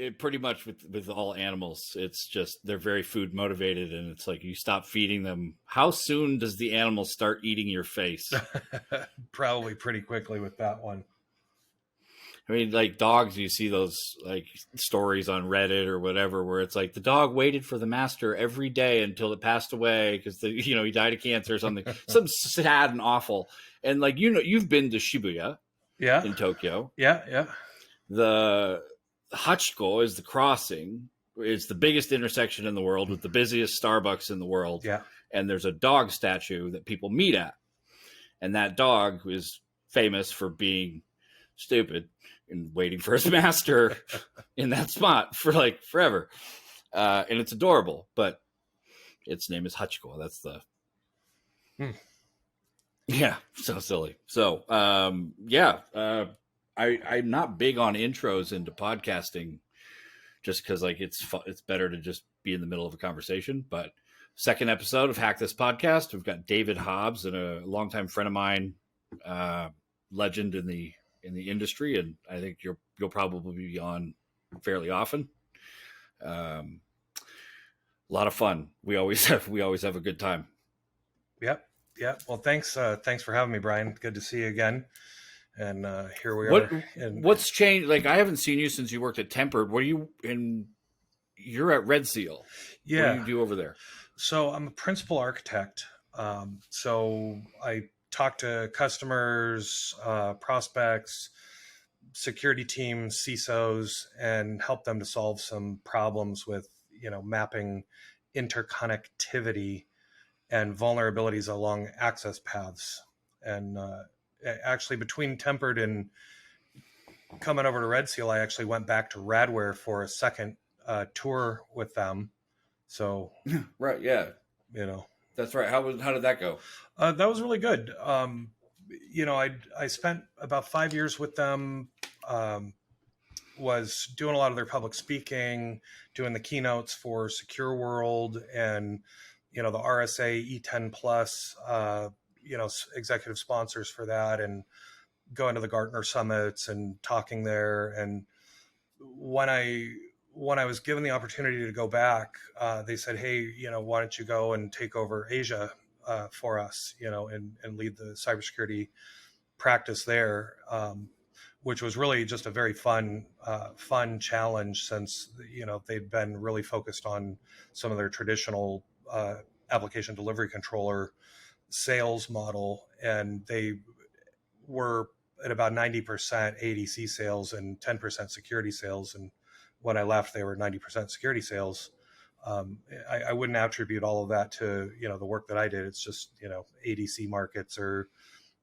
it pretty much with all animals, it's just they're very food motivated, and it's like you stop feeding them. How soon does the animal start eating your face? Probably pretty quickly with that one. I mean, like dogs, you see those like stories on Reddit or whatever, where it's like the dog waited for the master every day until it passed away because he died of cancer or something, something sad and awful. And like you've been to Shibuya, in Tokyo. Yeah. The Hachiko is the crossing. It's the biggest intersection in the world with the busiest Starbucks in the world. Yeah. And there's a dog statue that people meet at. And that dog is famous for being stupid and waiting for his master in that spot for like forever. And it's adorable, but its name is Hachiko. That's the... Yeah, so silly. So, I'm not big on intros into podcasting just because like it's better to just be in the middle of a conversation. But second episode of Hack This Podcast, we've got David Hobbs, and a longtime friend of mine, legend in the industry, and I think you'll probably be on fairly often. A lot of fun. We always have a good time. Yep. Yeah. Well, thanks for having me, Brian. Good to see you again. And here we are. What's changed? Like, I haven't seen you since you worked at Tempered. What are you in? You're at RedSeal. Yeah. What do you do over there? So I'm a principal architect. So I talk to customers, prospects, security teams, CISOs, and help them to solve some problems with, mapping interconnectivity and vulnerabilities along access paths. And actually, between Tempered and coming over to RedSeal, I actually went back to Radware for a second tour with them. So right, yeah, that's right. How did that go? That was really good. I spent about 5 years with them. Was doing a lot of their public speaking, doing the keynotes for Secure World and the RSA E10 Plus, executive sponsors for that, and going to the Gartner summits and talking there. And when I was given the opportunity to go back, they said, hey, why don't you go and take over Asia for us, and lead the cybersecurity practice there, which was really just a very fun challenge since, they'd been really focused on some of their traditional application delivery controller sales model. And they were at about 90% ADC sales and 10% security sales. And when I left, they were 90% security sales. I wouldn't attribute all of that to, the work that I did. It's just, ADC markets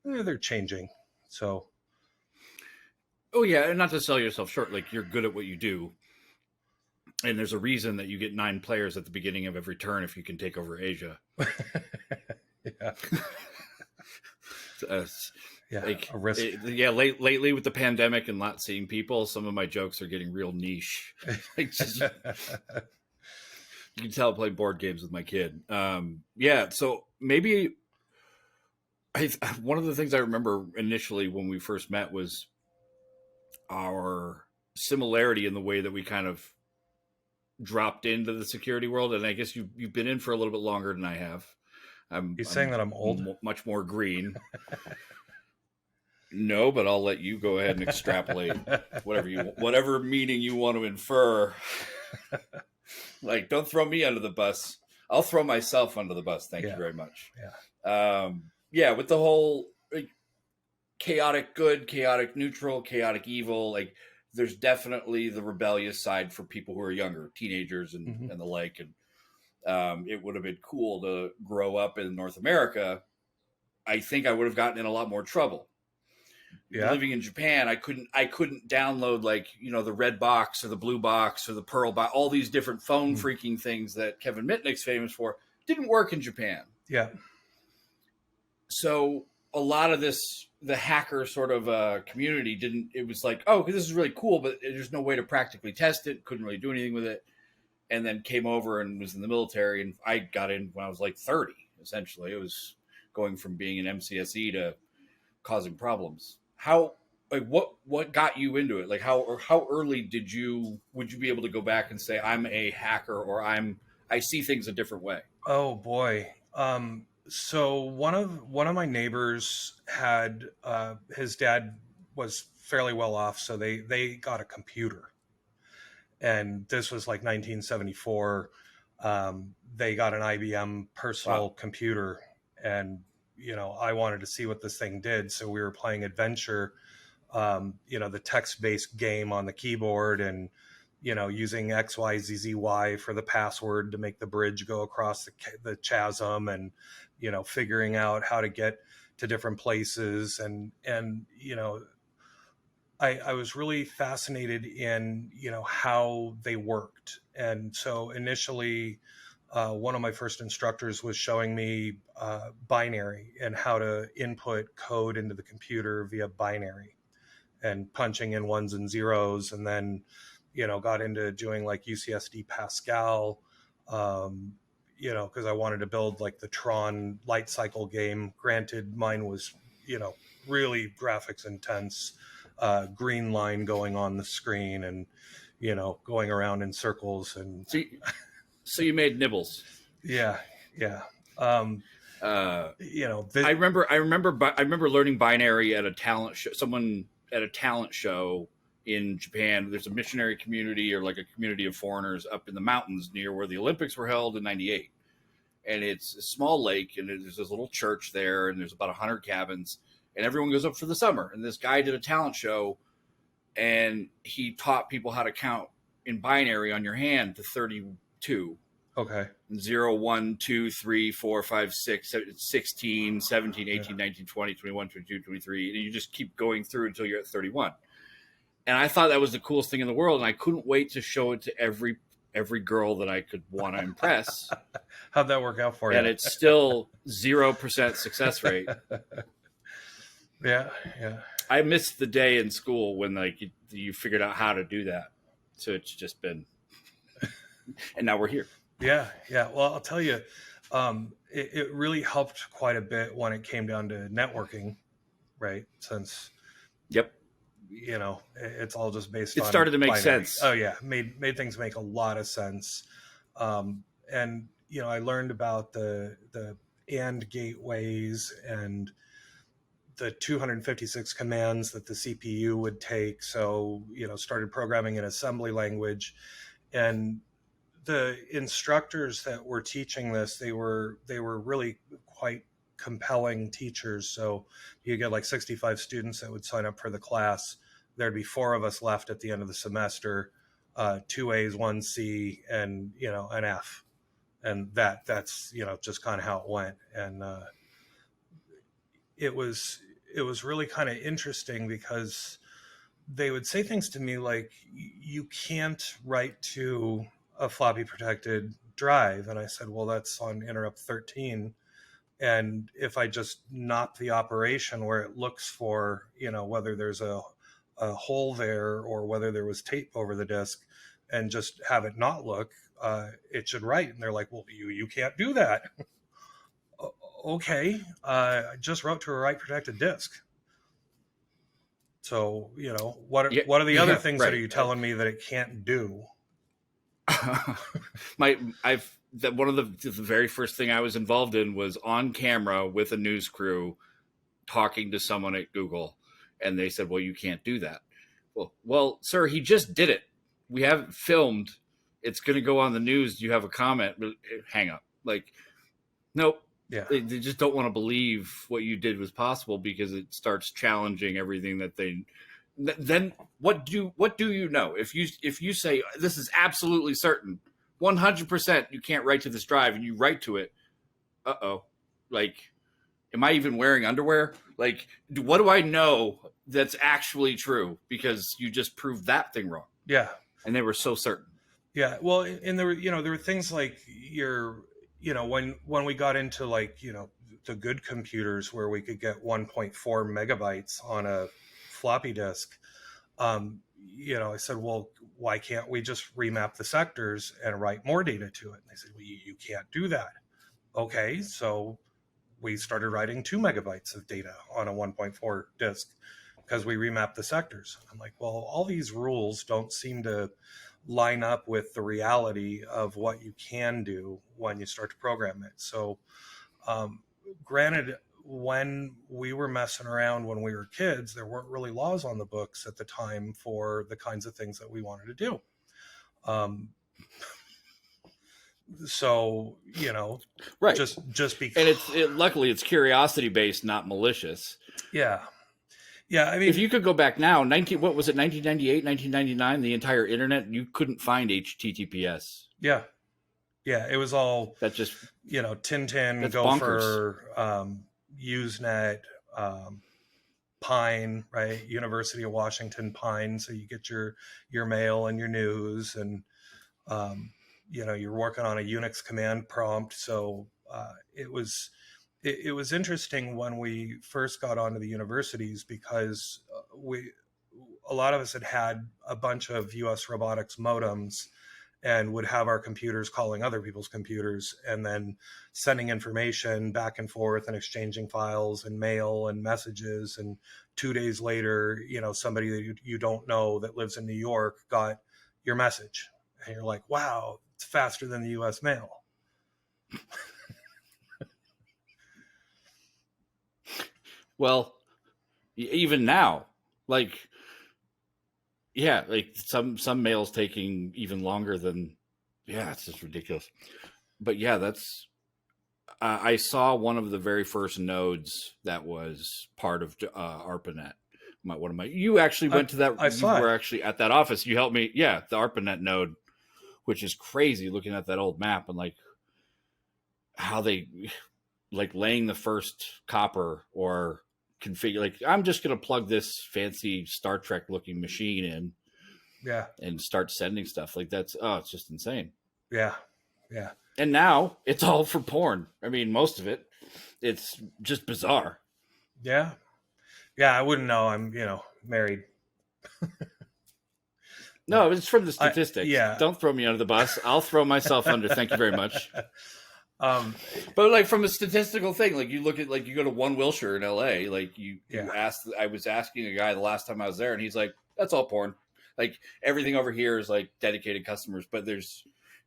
they're changing. So. Oh yeah. And not to sell yourself short, like you're good at what you do. And there's a reason that you get 9 players at the beginning of every turn if you can take over Asia. Yeah. Like a risk. Lately with the pandemic and not seeing people, some of my jokes are getting real niche. Like you can tell I play board games with my kid. So maybe one of the things I remember initially when we first met was our similarity in the way that we kind of dropped into the security world. And I guess you've been in for a little bit longer than I have. You're saying that I'm old? Much more green. No, but I'll let you go ahead and extrapolate whatever meaning you want to infer. Like, don't throw me under the bus. I'll throw myself under the bus. Thank you very much. Yeah. With the whole chaotic good, chaotic neutral, chaotic evil, like there's definitely the rebellious side for people who are younger, teenagers and the like. And it would have been cool to grow up in North America. I think I would have gotten in a lot more trouble. Yeah. Living in Japan, I couldn't download the red box or the blue box or the pearl box, all these different phone freaking things that Kevin Mitnick's famous for. Didn't work in Japan. Yeah. So a lot of the hacker sort of community it was like, oh, this is really cool, but there's no way to practically test it. Couldn't really do anything with it. And then came over and was in the military. And I got in when I was like 30, essentially. It was going from being an MCSE to causing problems. How like what got you into it? Like how early would you be able to go back and say I'm a hacker, or I see things a different way? Oh boy. So one of my neighbors had his dad was fairly well off, so they got a computer, and this was like 1974. They got an IBM personal Wow. computer, and I wanted to see what this thing did, so we were playing Adventure, the text-based game on the keyboard, and using XYZZY for the password to make the bridge go across the chasm, and figuring out how to get to different places, and I was really fascinated in how they worked. And so initially, one of my first instructors was showing me binary and how to input code into the computer via binary and punching in ones and zeros, and then got into doing like UCSD Pascal, because I wanted to build like the Tron light cycle game. Granted, mine was really graphics intense, green line going on the screen, and going around in circles, and So you made nibbles. yeah. I remember learning binary at a talent show. Someone at a talent show in Japan. There's a missionary community, or like a community of foreigners up in the mountains near where the Olympics were held in '98. And it's a small lake, and there's this little church there, and there's about 100 cabins, and everyone goes up for the summer. And this guy did a talent show, and he taught people how to count in binary on your hand to 32. Okay. 0, 1, 2, 3, 4, 5, 6, 16, 17, 18, 19, 20, 21, 22, 23. And you just keep going through until you're at 31. And I thought that was the coolest thing in the world. And I couldn't wait to show it to every girl that I could want to impress. How'd that work out for you? And it's still 0% success rate. Yeah. I missed the day in school when you figured out how to do that. So it's just been, and now we're here. Yeah. Well, I'll tell you, it really helped quite a bit when it came down to networking, right? Since, yep, it's all just based on. It started to make binary. sense. Oh yeah, made things make a lot of sense. And I learned about the AND gateways and the 256 commands that the CPU would take. So started programming in assembly language, and the instructors that were teaching this, they were really quite compelling teachers. So you get like 65 students that would sign up for the class. There'd be 4 of us left at the end of the semester, 2 A's, 1 C, and an F. And that's just kind of how it went. And it was really kind of interesting, because they would say things to me like, you can't write to a floppy protected drive. And I said, well, that's on interrupt 13. And if I just knock the operation where it looks for, whether there's a hole there or whether there was tape over the disk, and just have it not look, it should write. And they're like, well, you can't do that. Okay. I just wrote to a write protected disk. So, what are the other things that are you telling me that it can't do? One of the very first thing I was involved in was on camera with a news crew talking to someone at Google, and they said, well, you can't do that. Well, sir, he just did it. We have it filmed. It's going to go on the news. Do you have a comment? Hang up. Like, nope. Yeah. They just don't want to believe what you did was possible, because it starts challenging everything that they. Then what do you know? If you say this is absolutely certain, 100% you can't write to this drive, and you write to it, like, am I even wearing underwear? Like, what do I know that's actually true? Because you just proved that thing wrong. Yeah. And they were so certain. Yeah. Well, and there were things like when we got into like, the good computers where we could get 1.4 megabytes on a floppy disk, I said, well, why can't we just remap the sectors and write more data to it? And they said, well, you can't do that. Okay, so we started writing 2 megabytes of data on a 1.4 disk, because we remapped the sectors. I'm like, well, all these rules don't seem to line up with the reality of what you can do when you start to program it. So, granted, when we were messing around when we were kids, there weren't really laws on the books at the time for the kinds of things that we wanted to do. So, right. just because, And luckily it's curiosity based, not malicious. Yeah. I mean, if you could go back now, what was it, 1998, 1999, the entire internet, you couldn't find HTTPS. Yeah, it was all that just Tintin, that's Gopher, Usenet, Pine, right? University of Washington Pine, so you get your mail and your news, and you're working on a Unix command prompt. So it was interesting when we first got onto the universities, because a lot of us had a bunch of US robotics modems and would have our computers calling other people's computers and then sending information back and forth and exchanging files and mail and messages. And 2 days later, somebody that you don't know that lives in New York got your message. And you're like, wow, it's faster than the US mail. Well, even now, some mail's taking even longer than, it's just ridiculous. But that's, I saw one of the very first nodes that was part of ARPANET. You actually went to that. You were actually at that office. You helped me. Yeah, the ARPANET node, which is crazy looking at that old map and how they laying the first copper or configure. I'm just going to plug this fancy Star Trek looking machine in. Yeah. And start sending stuff. It's just insane. Yeah. And now it's all for porn. I mean, most of it. It's just bizarre. Yeah. I wouldn't know. I'm, married. No, it's from the statistics. Don't throw me under the bus. I'll throw myself under. Thank you very much. But from a statistical thing, you look at you go to One Wilshire in LA, you asked. I was asking a guy the last time I was there, and he's like, "That's all porn." Everything over here is dedicated customers, but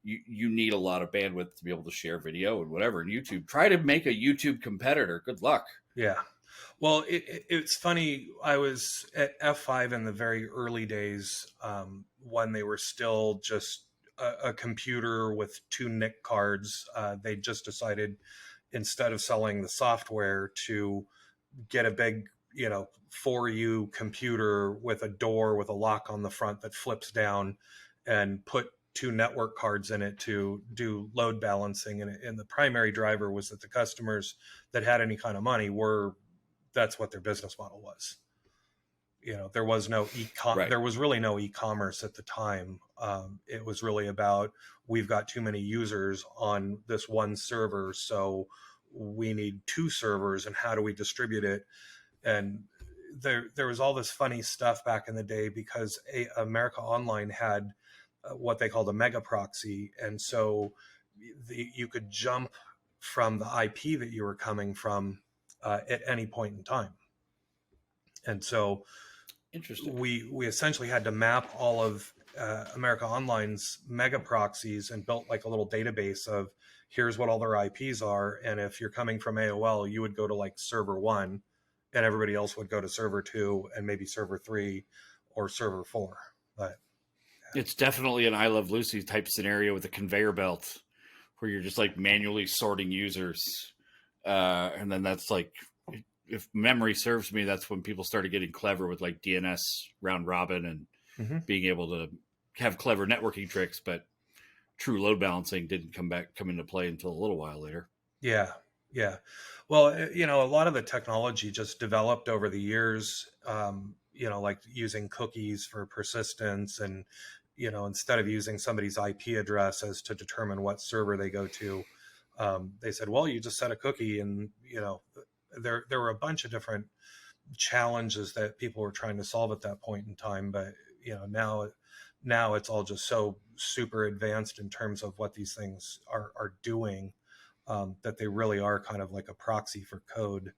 you need a lot of bandwidth to be able to share video and whatever. And YouTube, try to make a YouTube competitor. Good luck. Yeah. Well, it's funny. I was at F5 in the very early days, when they were still just a computer with 2 NIC cards. They just decided, instead of selling the software, to get a big, 4U computer with a door with a lock on the front that flips down, and put 2 network cards in it to do load balancing. And the primary driver was that the customers that had any kind of money that's what their business model was. There was no there was really no e-commerce at the time. It was really about, we've got too many users on this one server, so we need 2 servers, and how do we distribute it? And there was all this funny stuff back in the day, because America Online had what they called a mega proxy. And so you could jump from the IP that you were coming from at any point in time. And so interesting. We essentially had to map all of America Online's mega proxies, and built a little database of, here's what all their IPs are. And if you're coming from AOL, you would go to server 1, and everybody else would go to server 2, and maybe server 3 or server 4. But it's definitely an I Love Lucy type scenario with a conveyor belt, where you're just manually sorting users. And then that's if memory serves me, that's when people started getting clever with DNS round robin and being able to have clever networking tricks. But true load balancing didn't come into play until a little while later. Yeah. Well, a lot of the technology just developed over the years, using cookies for persistence, and, instead of using somebody's IP address as to determine what server they go to, they said, well, you just set a cookie. And, there were a bunch of different challenges that people were trying to solve at that point in time. But, now it's all just so super advanced in terms of what these things are doing, that they really are kind of like a proxy for code.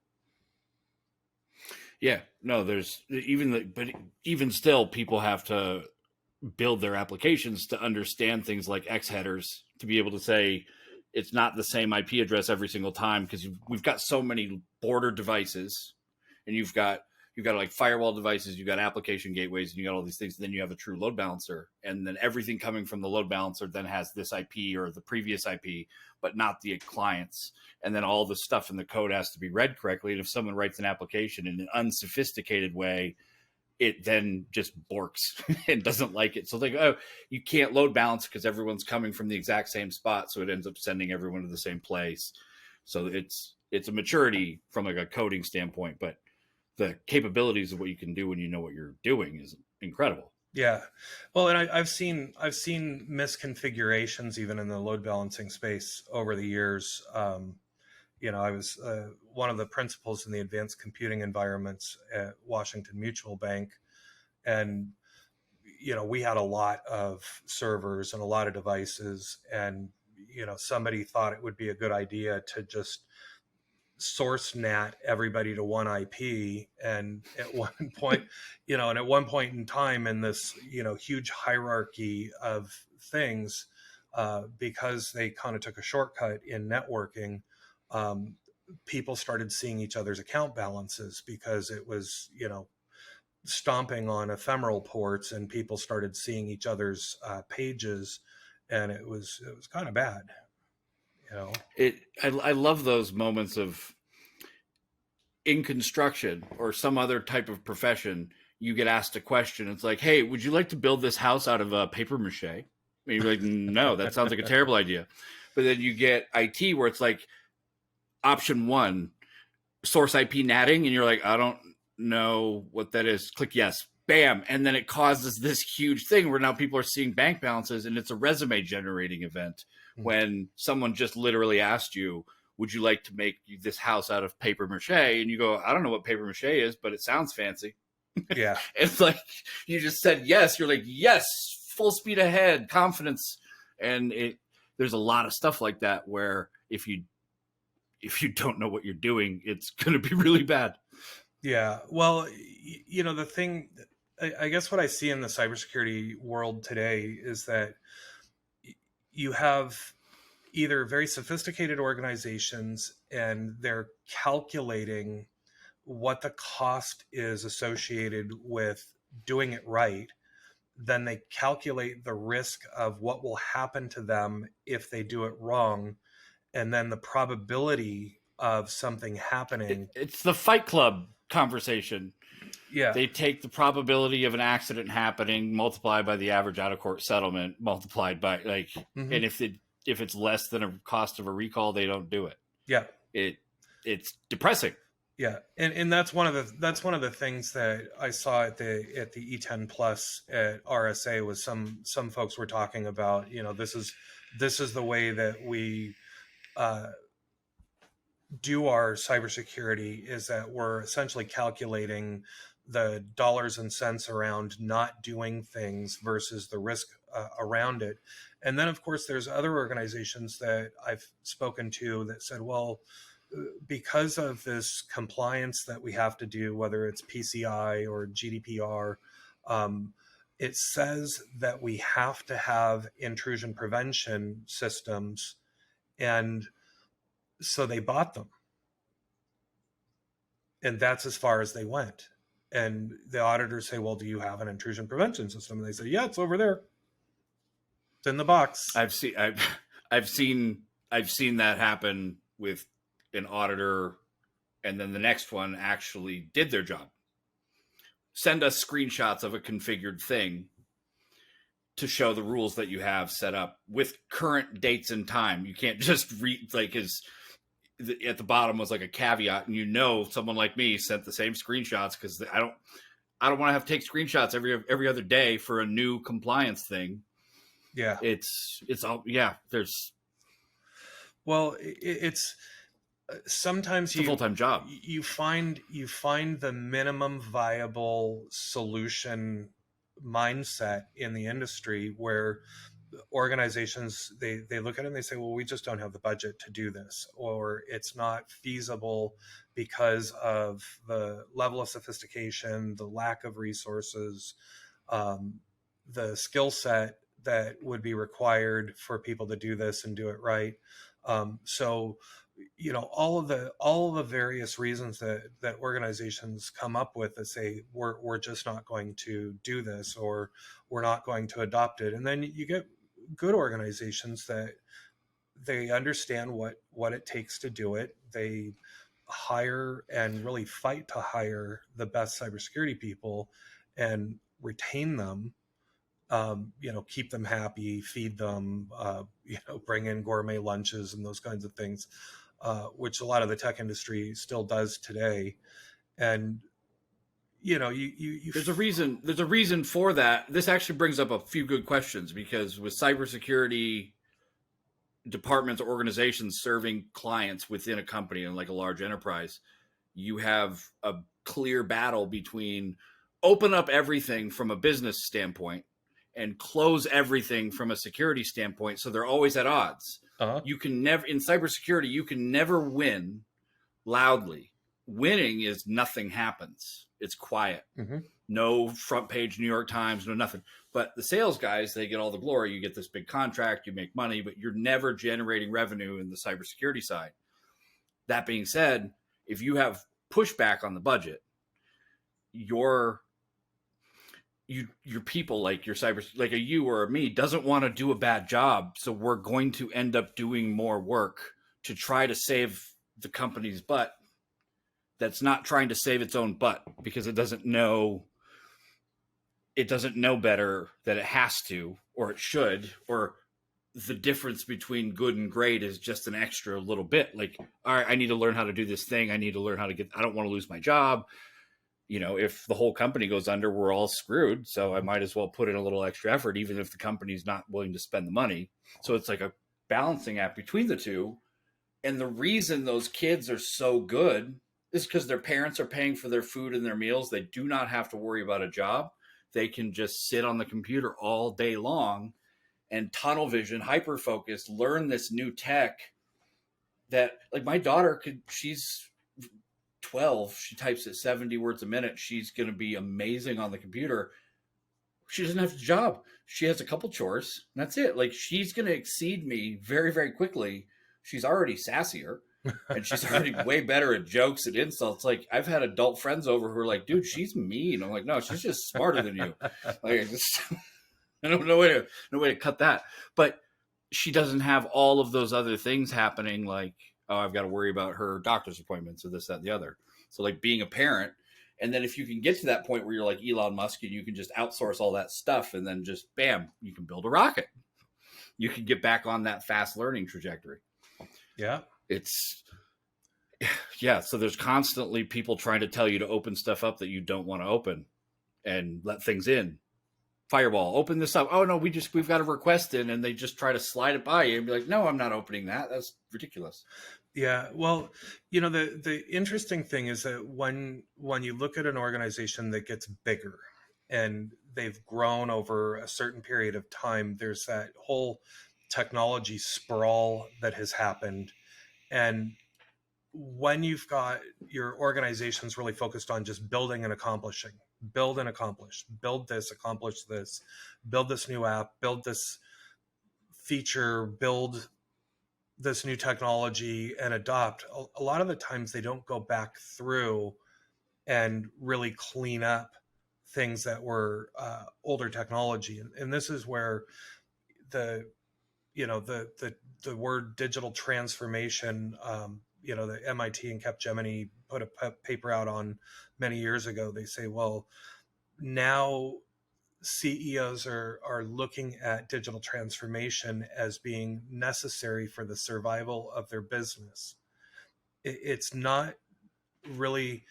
Yeah, no, there's but even still, people have to build their applications to understand things like X headers to be able to say it's not the same IP address every single time, because we've got so many border devices, and you've got like firewall devices, you've got application gateways, and you got all these things. And then you have a true load balancer, and then everything coming from the load balancer then has this IP or the previous IP, but not the clients. And then all the stuff in the code has to be read correctly. And if someone writes an application in an unsophisticated way, it then just borks and doesn't like it. So like, oh, you can't load balance because everyone's coming from the exact same spot. So it ends up sending everyone to the same place. So it's a maturity from like a coding standpoint, but the capabilities of what you can do when you know what you're doing is incredible. Yeah. Well, and I've seen misconfigurations even in the load balancing space over the years. I was one of the principals in the advanced computing environments at Washington Mutual Bank. And, we had a lot of servers and a lot of devices. And, somebody thought it would be a good idea to just source NAT everybody to one IP. And at one point, in time in this, huge hierarchy of things, because they kind of took a shortcut in networking, people started seeing each other's account balances because it was, stomping on ephemeral ports, and people started seeing each other's pages, and it was kind of bad. I love those moments of, in construction or some other type of profession, you get asked a question. It's like, hey, would you like to build this house out of paper mache? And you're like, no, that sounds like a terrible idea. But then you get IT where it's like, option one, source IP natting, and you're like, I don't know what that is. Click yes, bam, and then it causes this huge thing where now people are seeing bank balances, and it's a resume generating event when someone just literally asked you, would you like to make this house out of paper mache? And you go, I don't know what paper mache is, but it sounds fancy. Yeah. It's like you just said yes. You're like, yes, full speed ahead, confidence. And there's a lot of stuff like that where if you don't know what you're doing, it's going to be really bad. Yeah. Well, the thing, I guess what I see in the cybersecurity world today is that you have either very sophisticated organizations and they're calculating what the cost is associated with doing it right. Then they calculate the risk of what will happen to them if they do it wrong. And then the probability of something happening. It's the Fight Club conversation. Yeah. They take the probability of an accident happening, multiplied by the average out of court settlement, multiplied by and if it's less than a cost of a recall, they don't do it. Yeah. It's depressing. Yeah. And that's one of the things that I saw at the E10 Plus at RSA was some folks were talking about, this is the way that we do our cybersecurity, is that we're essentially calculating the dollars and cents around not doing things versus the risk around it. And then, of course, there's other organizations that I've spoken to that said, well, because of this compliance that we have to do, whether it's PCI or GDPR, it says that we have to have intrusion prevention systems. And so they bought them. And that's as far as they went. And the auditors say, well, do you have an intrusion prevention system? And they say, yeah, it's over there. It's in the box. I've seen that happen with an auditor, and then the next one actually did their job. Send us screenshots of a configured thing to show the rules that you have set up with current dates and time. You can't just read at the bottom was like a caveat, and someone like me sent the same screenshots because I don't want to have to take screenshots every other day for a new compliance thing. Yeah, it's all there's. Well, it's sometimes it's a full-time job. You find the minimum viable solution mindset in the industry where organizations, they look at it and they say, well, we just don't have the budget to do this, or it's not feasible because of the level of sophistication, the lack of resources, the skill set that would be required for people to do this and do it right. So, all of the various reasons that organizations come up with that say we're just not going to do this, or we're not going to adopt it. And then you get good organizations that they understand what it takes to do it. They hire and really fight to hire the best cybersecurity people and retain them. Keep them happy, feed them, bring in gourmet lunches and those kinds of things, which a lot of the tech industry still does today. And there's a reason for that. This actually brings up a few good questions, because with cybersecurity departments or organizations serving clients within a company and like a large enterprise, you have a clear battle between open up everything from a business standpoint and close everything from a security standpoint. So they're always at odds. You can never, in cybersecurity, you can never win loudly. Winning is nothing happens. It's quiet. Mm-hmm. No front page New York Times, no nothing. But the sales guys, they get all the glory. You get this big contract, you make money, but you're never generating revenue in the cybersecurity side. That being said, if you have pushback on the budget, your people, like your like a you or a me, doesn't want to do a bad job. So we're going to end up doing more work to try to save the company's butt that's not trying to save its own butt, because it doesn't know better that it has to, or it should, or the difference between good and great is just an extra little bit. Like, all right, I need to learn how to do this thing. I need to learn how to I don't want to lose my job. If the whole company goes under, we're all screwed. So I might as well put in a little extra effort, even if the company's not willing to spend the money. So it's like a balancing act between the two. And the reason those kids are so good is because their parents are paying for their food and their meals. They do not have to worry about a job. They can just sit on the computer all day long and tunnel vision, hyper focus, learn this new tech that, like, my daughter she's 12, she types at 70 words a minute. She's going to be amazing on the computer. She doesn't have a job. She has a couple chores, and that's it. Like, she's going to exceed me very, very quickly. She's already sassier, and she's already way better at jokes and insults. Like, I've had adult friends over who are like, dude, she's mean. I'm like, no, she's just smarter than you. Like, I don't know no way to cut that. But she doesn't have all of those other things happening, like, oh, I've got to worry about her doctor's appointments or this, that, and the other. So, like, being a parent, and then if you can get to that point where you're like Elon Musk and you can just outsource all that stuff, and then just, bam, you can build a rocket. You can get back on that fast learning trajectory. Yeah. So there's constantly people trying to tell you to open stuff up that you don't want to open and let things in. Firewall, open this up. Oh no, we've got a request in, and they just try to slide it by you and be like, no, I'm not opening that. That's ridiculous. Yeah. Well, the interesting thing is that when you look at an organization that gets bigger and they've grown over a certain period of time, there's that whole technology sprawl that has happened. And when you've got your organizations really focused on just building and accomplishing, build and accomplish, build this, accomplish this, build this new app, build this feature, build this new technology and adopt, a lot of the times they don't go back through and really clean up things that were older technology. And this is where the word digital transformation, the MIT and Capgemini put a paper out on many years ago. They say, well, now CEOs are looking at digital transformation as being necessary for the survival of their business. It's not really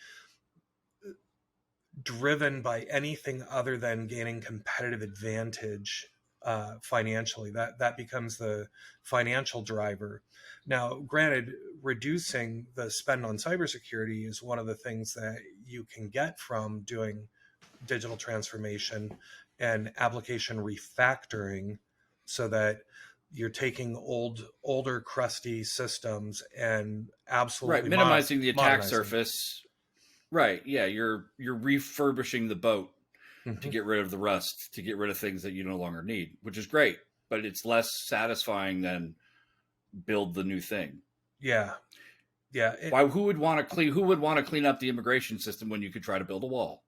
driven by anything other than gaining competitive advantage financially. That becomes the financial driver. Now, granted, reducing the spend on cybersecurity is one of the things that you can get from doing digital transformation and application refactoring. so that you're taking older, crusty systems and Right. absolutely Minimizing the attack modernizing them. surface. Right. Yeah. You're refurbishing the boat to Hmm. get rid of the rust, to get rid of things that you no longer need, which is great, but it's less satisfying than build the new thing. Yeah, yeah. Why? Who would want to clean? Who would want to clean up the immigration system when you could try to build a wall?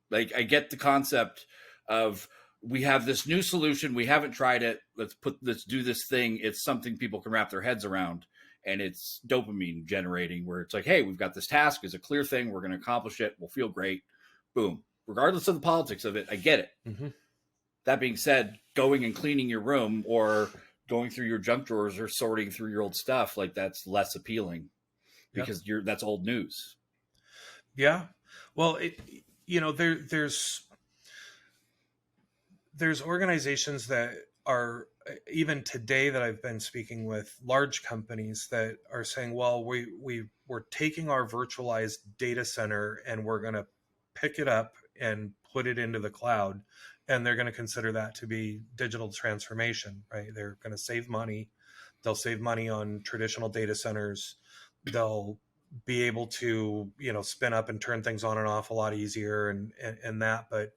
Like, I get the concept of we have this new solution. We haven't tried it. Let's do this thing. It's something people can wrap their heads around, and it's dopamine generating. Where it's like, hey, we've got this task. It's a clear thing. We're going to accomplish it. We'll feel great. Boom. Regardless of the politics of it, I get it. Hmm. That being said, going and cleaning your room or going through your junk drawers or sorting through your old stuff, like, that's less appealing because that's old news. Yeah. Well, there's organizations that are, even today, that I've been speaking with, large companies that are saying, well, we're taking our virtualized data center and we're going to pick it up and put it into the cloud, and they're going to consider that to be digital transformation, right? They're going to save money. They'll save money on traditional data centers. They'll be able to, spin up and turn things on and off a lot easier, and that. But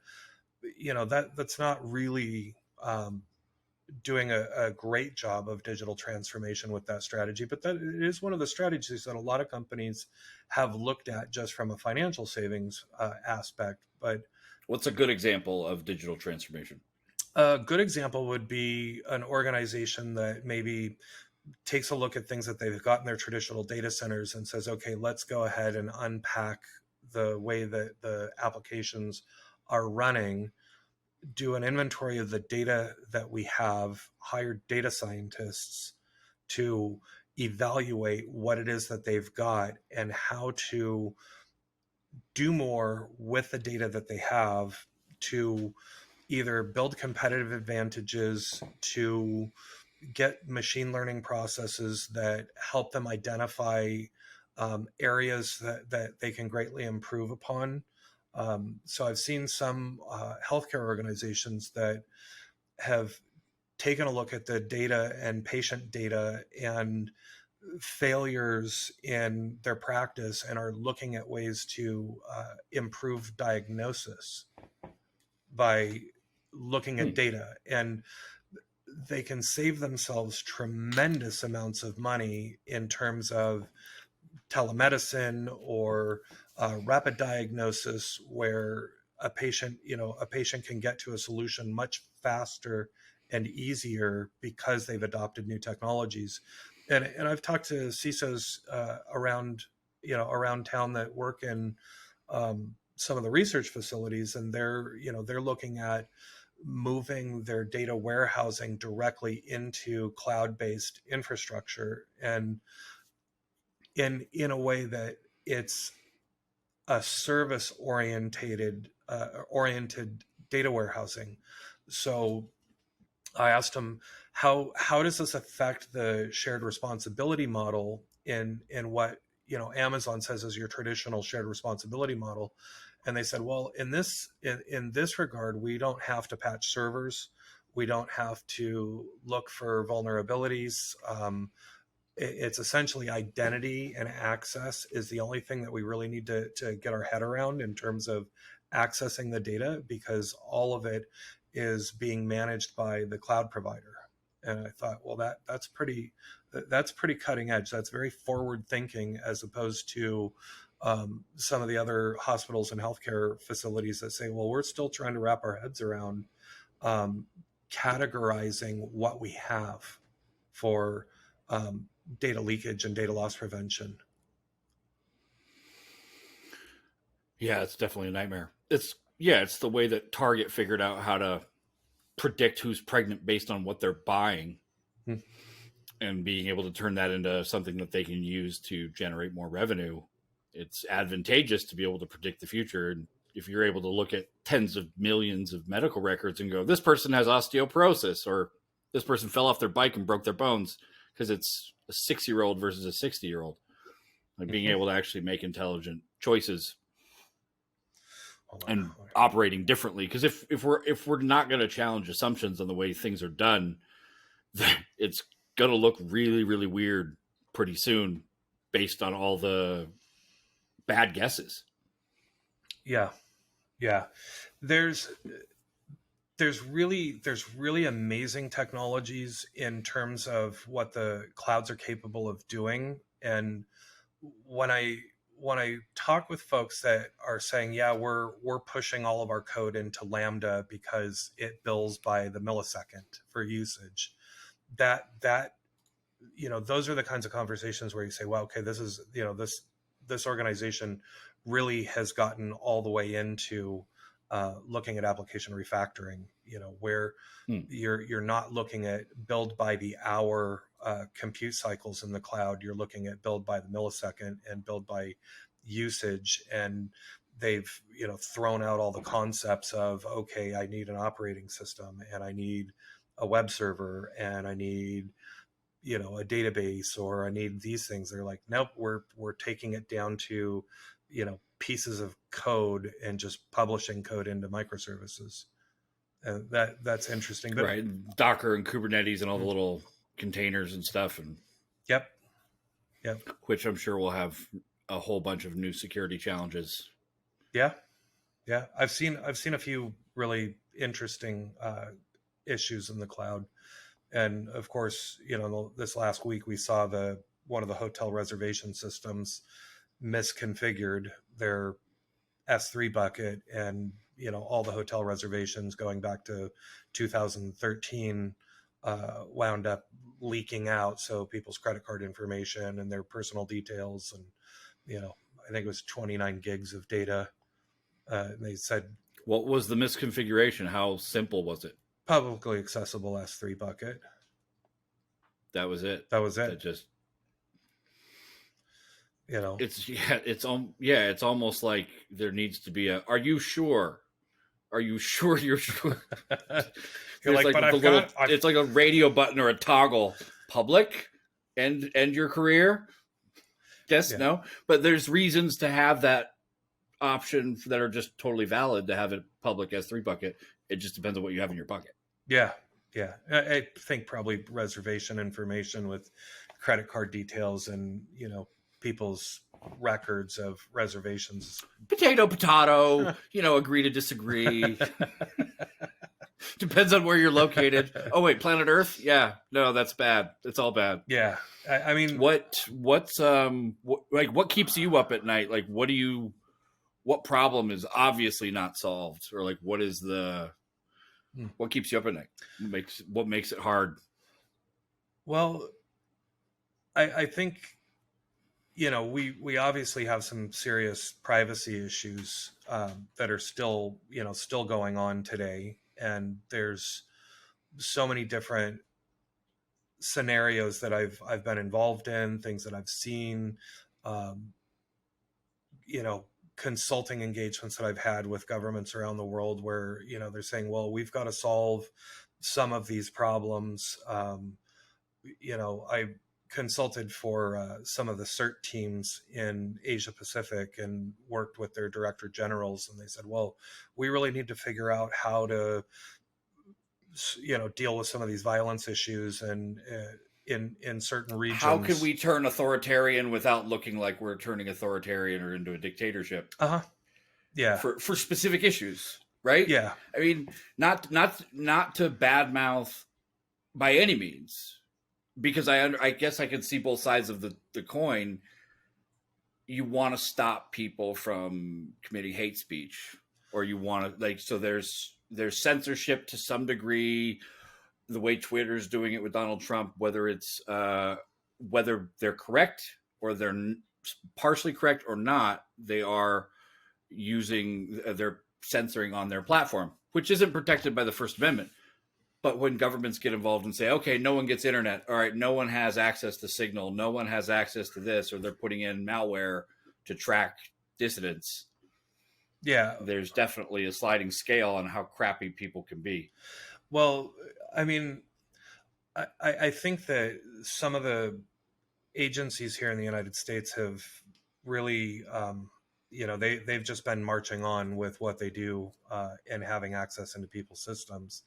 that's not really doing a great job of digital transformation with that strategy. But that is one of the strategies that a lot of companies have looked at just from a financial savings aspect. But What's a good example of digital transformation? a good example would be an organization that maybe takes a look at things that they've got in their traditional data centers and says, okay, let's go ahead and unpack the way that the applications are running, do an inventory of the data that we have, hire data scientists to evaluate what it is that they've got and how to do more with the data that they have to either build competitive advantages, to get machine learning processes that help them identify areas that they can greatly improve upon. So I've seen some healthcare organizations that have taken a look at the data and patient data and failures in their practice and are looking at ways to improve diagnosis by looking at data. And they can save themselves tremendous amounts of money in terms of telemedicine or rapid diagnosis, where a patient can get to a solution much faster and easier because they've adopted new technologies. And I've talked to CISOs around town that work in some of the research facilities, and they're looking at moving their data warehousing directly into cloud-based infrastructure, and in a way that it's a service oriented data warehousing. So I asked him, how does this affect the shared responsibility model in what Amazon says is your traditional shared responsibility model? And they said, well, in this regard, we don't have to patch servers, we don't have to look for vulnerabilities. It's essentially identity and access is the only thing that we really need to get our head around in terms of accessing the data, because all of it is being managed by the cloud provider. And I thought, well, that's pretty cutting edge. That's very forward thinking, as opposed to some of the other hospitals and healthcare facilities that say, well, we're still trying to wrap our heads around categorizing what we have for data leakage and data loss prevention. Yeah, it's definitely a nightmare. It's the way that Target figured out how to predict who's pregnant based on what they're buying, and being able to turn that into something that they can use to generate more revenue. It's advantageous to be able to predict the future. And if you're able to look at tens of millions of medical records and go, this person has osteoporosis, or this person fell off their bike and broke their bones, because it's a 6-year-old versus a 60-year-old, like being able to actually make intelligent choices operating differently. Because if we're not going to challenge assumptions on the way things are done, it's going to look really, really weird pretty soon based on all the bad guesses. Yeah. Yeah. There's really amazing technologies in terms of what the clouds are capable of doing. And when I talk with folks that are saying, yeah, we're pushing all of our code into Lambda because it bills by the millisecond for usage, that those are the kinds of conversations where you say, well, okay, this is, this organization really has gotten all the way into looking at application refactoring, where you're not looking at build by the hour compute cycles in the cloud. You're looking at build by the millisecond and build by usage. And they've, thrown out all the concepts of, okay, I need an operating system, and I need a web server, and I need, a database, or I need these things. They're like, nope, we're taking it down to, pieces of code and just publishing code into microservices. And that's interesting. But right. Docker and Kubernetes and all the little containers and stuff. And yep. Which I'm sure will have a whole bunch of new security challenges. Yeah. I've seen a few really interesting issues in the cloud. And of course, this last week we saw one of the hotel reservation systems misconfigured their S3 bucket, and all the hotel reservations going back to 2013 wound up leaking out. So people's credit card information and their personal details, and I think it was 29 gigs of data. And they said, what was the misconfiguration? How simple was it? Publicly accessible S3 bucket. That was it. That just, it's almost like there needs to be are you sure? Are you sure you're sure? You're like, but it's like a radio button or a toggle. Public, end your career. Yes, yeah. No, but there's reasons to have that option that are just totally valid to have a public S3 bucket. It just depends on what you have in your bucket. Yeah. I think probably reservation information with credit card details and, people's records of reservations. Potato, agree to disagree. Depends on where you're located. Oh, wait, planet Earth? Yeah. No, that's bad. It's all bad. Yeah. I mean, what keeps you up at night? Like, what problem is obviously not solved? Or like, what keeps you up at night? What makes it hard? Well, I think, we obviously have some serious privacy issues that are still going on today. And there's so many different scenarios that I've been involved in, things that I've seen, consulting engagements that I've had with governments around the world where, they're saying, well, we've got to solve some of these problems. I consulted for some of the CERT teams in Asia Pacific and worked with their director generals. And they said, well, we really need to figure out how to, deal with some of these violence issues and in certain regions. How can we turn authoritarian without looking like we're turning authoritarian or into a dictatorship? Yeah. For specific issues, right? Yeah. I mean, not to badmouth by any means, because I guess I can see both sides of the coin. You want to stop people from committing hate speech, or you want to so there's censorship to some degree. The way Twitter's doing it with Donald Trump, whether it's whether they're correct or they're partially correct or not, they're censoring on their platform, which isn't protected by the First Amendment. But when governments get involved and say, okay, no one gets internet. All right, no one has access to Signal. No one has access to this, or they're putting in malware to track dissidents. Yeah. There's definitely a sliding scale on how crappy people can be. Well, I mean, I think that some of the agencies here in the United States have really, they've just been marching on with what they do and having access into people's systems.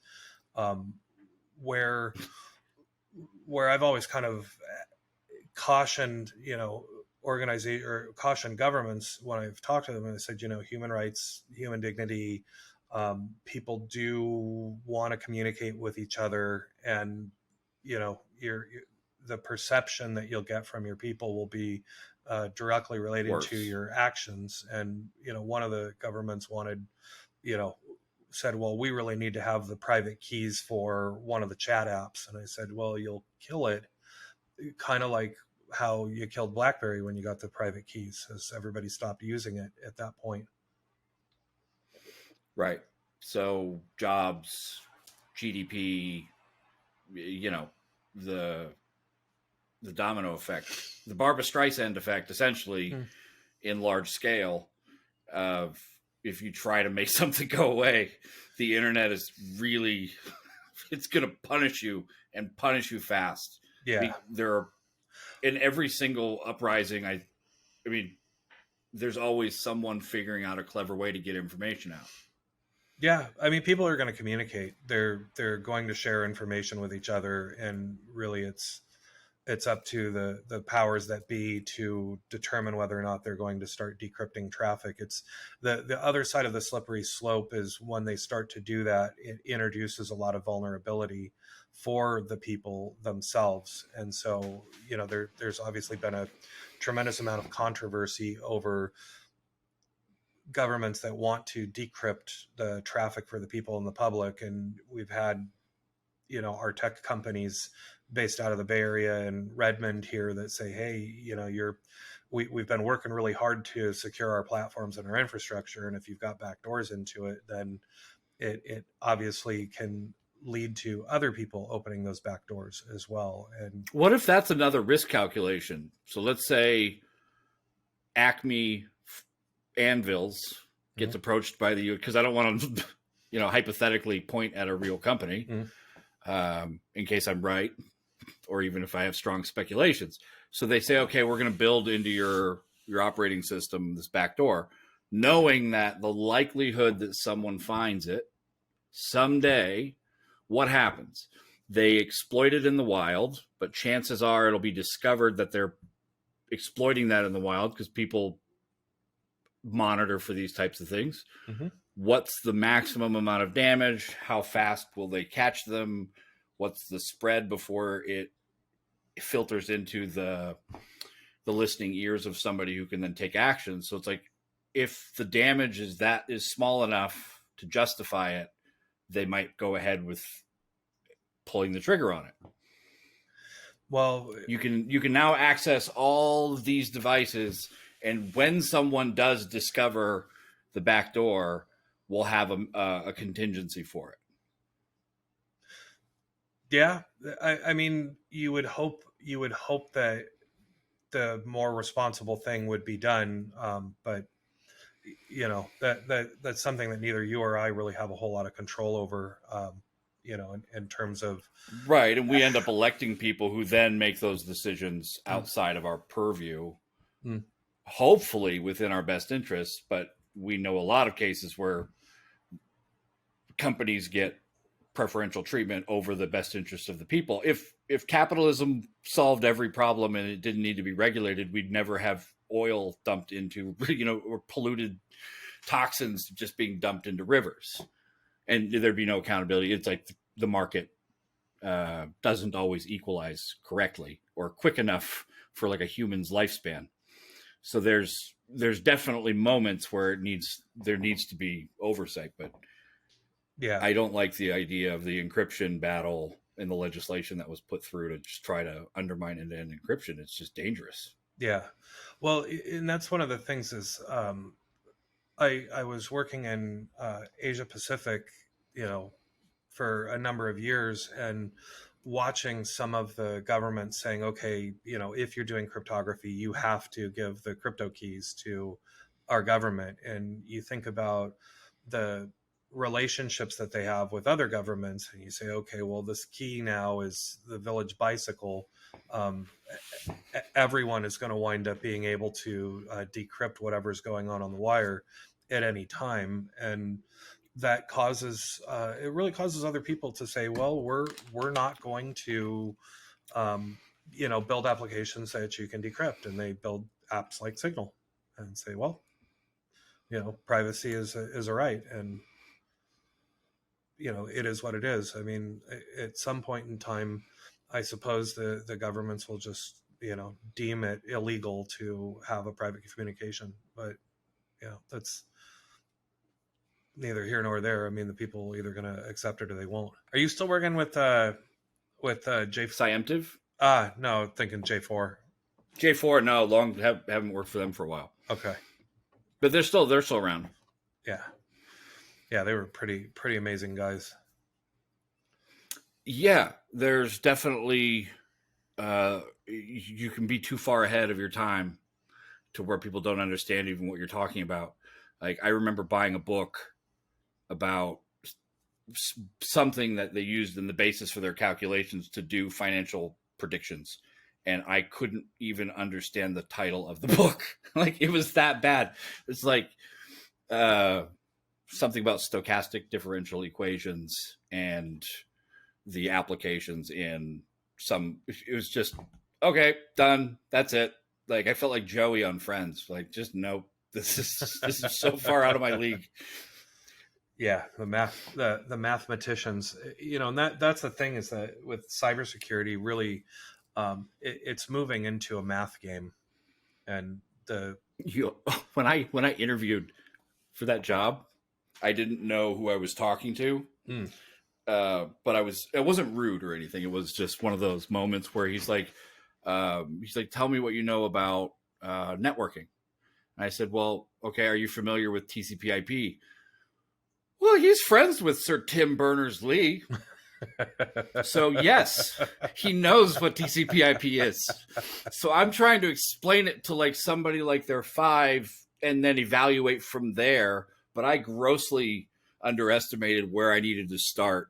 Where where I've always kind of cautioned, organization or cautioned governments when I've talked to them, and I said, human rights, human dignity, people do want to communicate with each other, and the perception that you'll get from your people will be directly related to your actions. And one of the governments wanted, said, well, we really need to have the private keys for one of the chat apps. And I said, well, you'll kill it, kind of like how you killed BlackBerry when you got the private keys, as everybody stopped using it at that point. Right. So jobs, GDP, the domino effect, the Barbra Streisand effect, essentially, in large scale, of if you try to make something go away, the internet is really, it's going to punish you, and punish you fast. Yeah. There are, in every single uprising, I mean, there's always someone figuring out a clever way to get information out. Yeah, I mean, people are going to communicate. They're going to share information with each other, and really, it's up to the powers that be to determine whether or not they're going to start decrypting traffic. It's the other side of the slippery slope is when they start to do that, it introduces a lot of vulnerability for the people themselves. And so, there's obviously been a tremendous amount of controversy over governments that want to decrypt the traffic for the people and the public. And we've had, our tech companies based out of the Bay Area and Redmond here that say, hey, we've been working really hard to secure our platforms and our infrastructure. And if you've got backdoors into it, then it obviously can lead to other people opening those back doors as well. And what if that's another risk calculation? So let's say Acme Anvils gets approached by the, because I don't want to, hypothetically point at a real company, in case I'm right, or even if I have strong speculations. So they say, okay, we're going to build into your operating system this backdoor, knowing that the likelihood that someone finds it someday, what happens? They exploit it in the wild, but chances are it'll be discovered that they're exploiting that in the wild because people monitor for these types of things. What's the maximum amount of damage? How fast will they catch them? What's the spread before it filters into the listening ears of somebody who can then take action? So it's like, if the damage is small enough to justify it, they might go ahead with pulling the trigger on it. Well, you can now access all of these devices, and when someone does discover the back door, we'll have a contingency for it. Yeah, I mean, you would hope that the more responsible thing would be done, but that's something that neither you or I really have a whole lot of control over. In terms of right, and we end up electing people who then make those decisions outside of our purview, hopefully within our best interests. But we know a lot of cases where companies get preferential treatment over the best interest of the people. If capitalism solved every problem and it didn't need to be regulated, we'd never have oil dumped into, or polluted toxins just being dumped into rivers, and there'd be no accountability. It's like the market doesn't always equalize correctly or quick enough for like a human's lifespan. So there's definitely moments where there needs to be oversight, but yeah, I don't like the idea of the encryption battle and the legislation that was put through to just try to undermine end-to-end encryption. It's just dangerous. Yeah. Well, and that's one of the things is, I was working in Asia Pacific, for a number of years, and watching some of the governments saying, okay, if you're doing cryptography, you have to give the crypto keys to our government. And you think about the relationships that they have with other governments, and you say, okay, well, this key now is the village bicycle. Everyone is going to wind up being able to decrypt whatever's going on the wire at any time. And that causes it really causes other people to say, well, we're not going to build applications that you can decrypt, and they build apps like Signal and say, well, privacy is a right, and it is what it is. I mean, at some point in time, I suppose the governments will just deem it illegal to have a private communication, but that's neither here nor there. I mean, the people are either going to accept it or they won't. Are you still working with J? Scientiv? No, thinking J4. J4, no, haven't worked for them for a while. Okay, but they're still around. Yeah, they were pretty amazing guys. Yeah, there's definitely you can be too far ahead of your time to where people don't understand even what you're talking about. Like, I remember buying a book about something that they used in the basis for their calculations to do financial predictions, and I couldn't even understand the title of the book. Like, it was that bad. It's like something about stochastic differential equations and the applications in some. It was just, okay, done, that's it. Like, I felt like Joey on Friends. Like, just nope, this is so far out of my league. Yeah, the mathematicians, and that's the thing, is that with cybersecurity, really, it's moving into a math game, and when I interviewed for that job, I didn't know who I was talking to, but it wasn't rude or anything. It was just one of those moments where he's like, tell me what you know about networking. And I said, well, okay, are you familiar with TCP/IP? Well, he's friends with Sir Tim Berners-Lee. So yes, he knows what TCP/IP is. So I'm trying to explain it to like somebody like they're 5 and then evaluate from there. But I grossly underestimated where I needed to start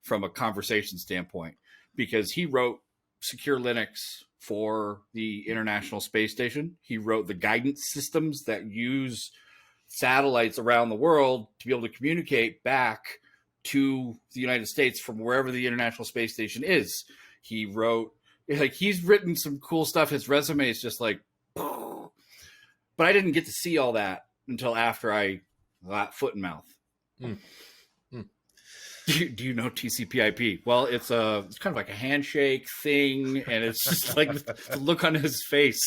from a conversation standpoint, because he wrote Secure Linux for the International Space Station. He wrote the guidance systems that use satellites around the world to be able to communicate back to the United States from wherever the International Space Station is. He wrote, like, he's written some cool stuff. His resume is just like, but I didn't get to see all that until after I got foot and mouth. Do you know TCP/IP? Well, it's kind of like a handshake thing, and it's just like the look on his face.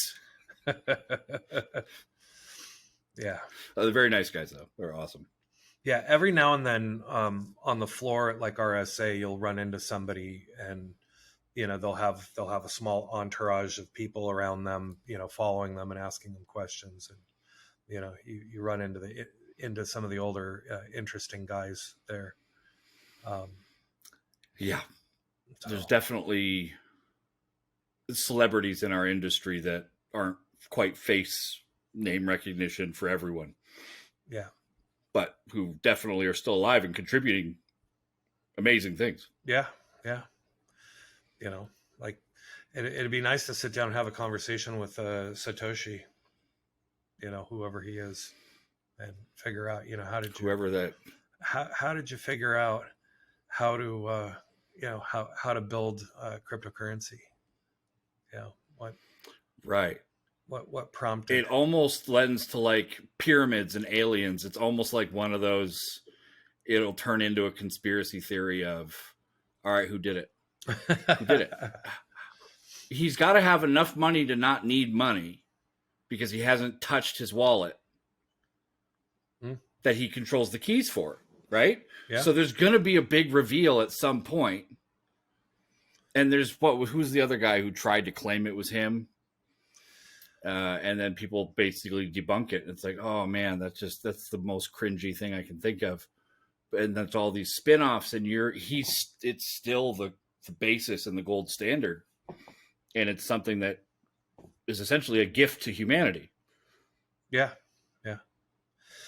Yeah. They're very nice guys, though. They're awesome. Yeah, every now and then on the floor at like RSA, you'll run into somebody, and they'll have a small entourage of people around them, following them and asking them questions, and you run into some of the older interesting guys there. Yeah, there's definitely celebrities in our industry that aren't quite face name recognition for everyone. Yeah. But who definitely are still alive and contributing amazing things. Yeah. Yeah. Like it'd be nice to sit down and have a conversation with Satoshi, whoever he is, and figure out, how did you figure out how to, how to build cryptocurrency? What? Right. What prompted it? Almost lends to like pyramids and aliens. It's almost like one of those, it'll turn into a conspiracy theory of, all right, who did it? Who did it? He's got to have enough money to not need money, because he hasn't touched his wallet that he controls the keys for, right? Yeah. So there's going to be a big reveal at some point. And who's the other guy who tried to claim it was him? And then people basically debunk it. It's like, oh man, that's the most cringy thing I can think of. And that's all these spin-offs, and it's still the basis and the gold standard. And it's something that is essentially a gift to humanity. Yeah. Yeah.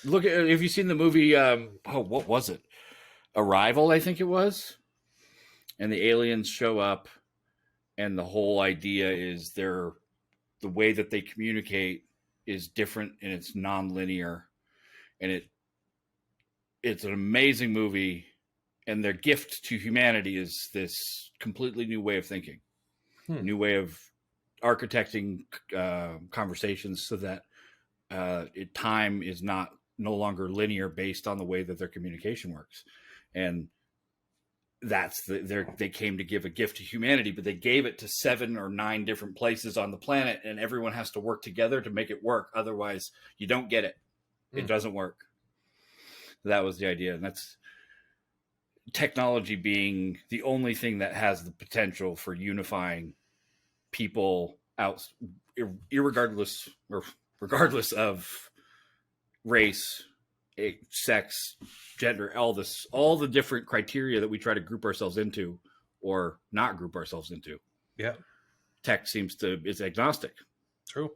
Look at, have you seen the movie, what was it? Arrival, I think it was. And the aliens show up, and the whole idea is the way that they communicate is different, and it's non-linear, and it's an amazing movie, and their gift to humanity is this completely new way of thinking. new way of architecting conversations so that time is no longer linear based on the way that their communication works. And they came to give a gift to humanity, but they gave it to 7 or 9 different places on the planet, and everyone has to work together to make it work. Otherwise, you don't get it. It doesn't work. That was the idea. And that's technology being the only thing that has the potential for unifying people out, regardless of race, sex, gender, all the different criteria that we try to group ourselves into or not group ourselves into. Yeah. Tech is agnostic. True.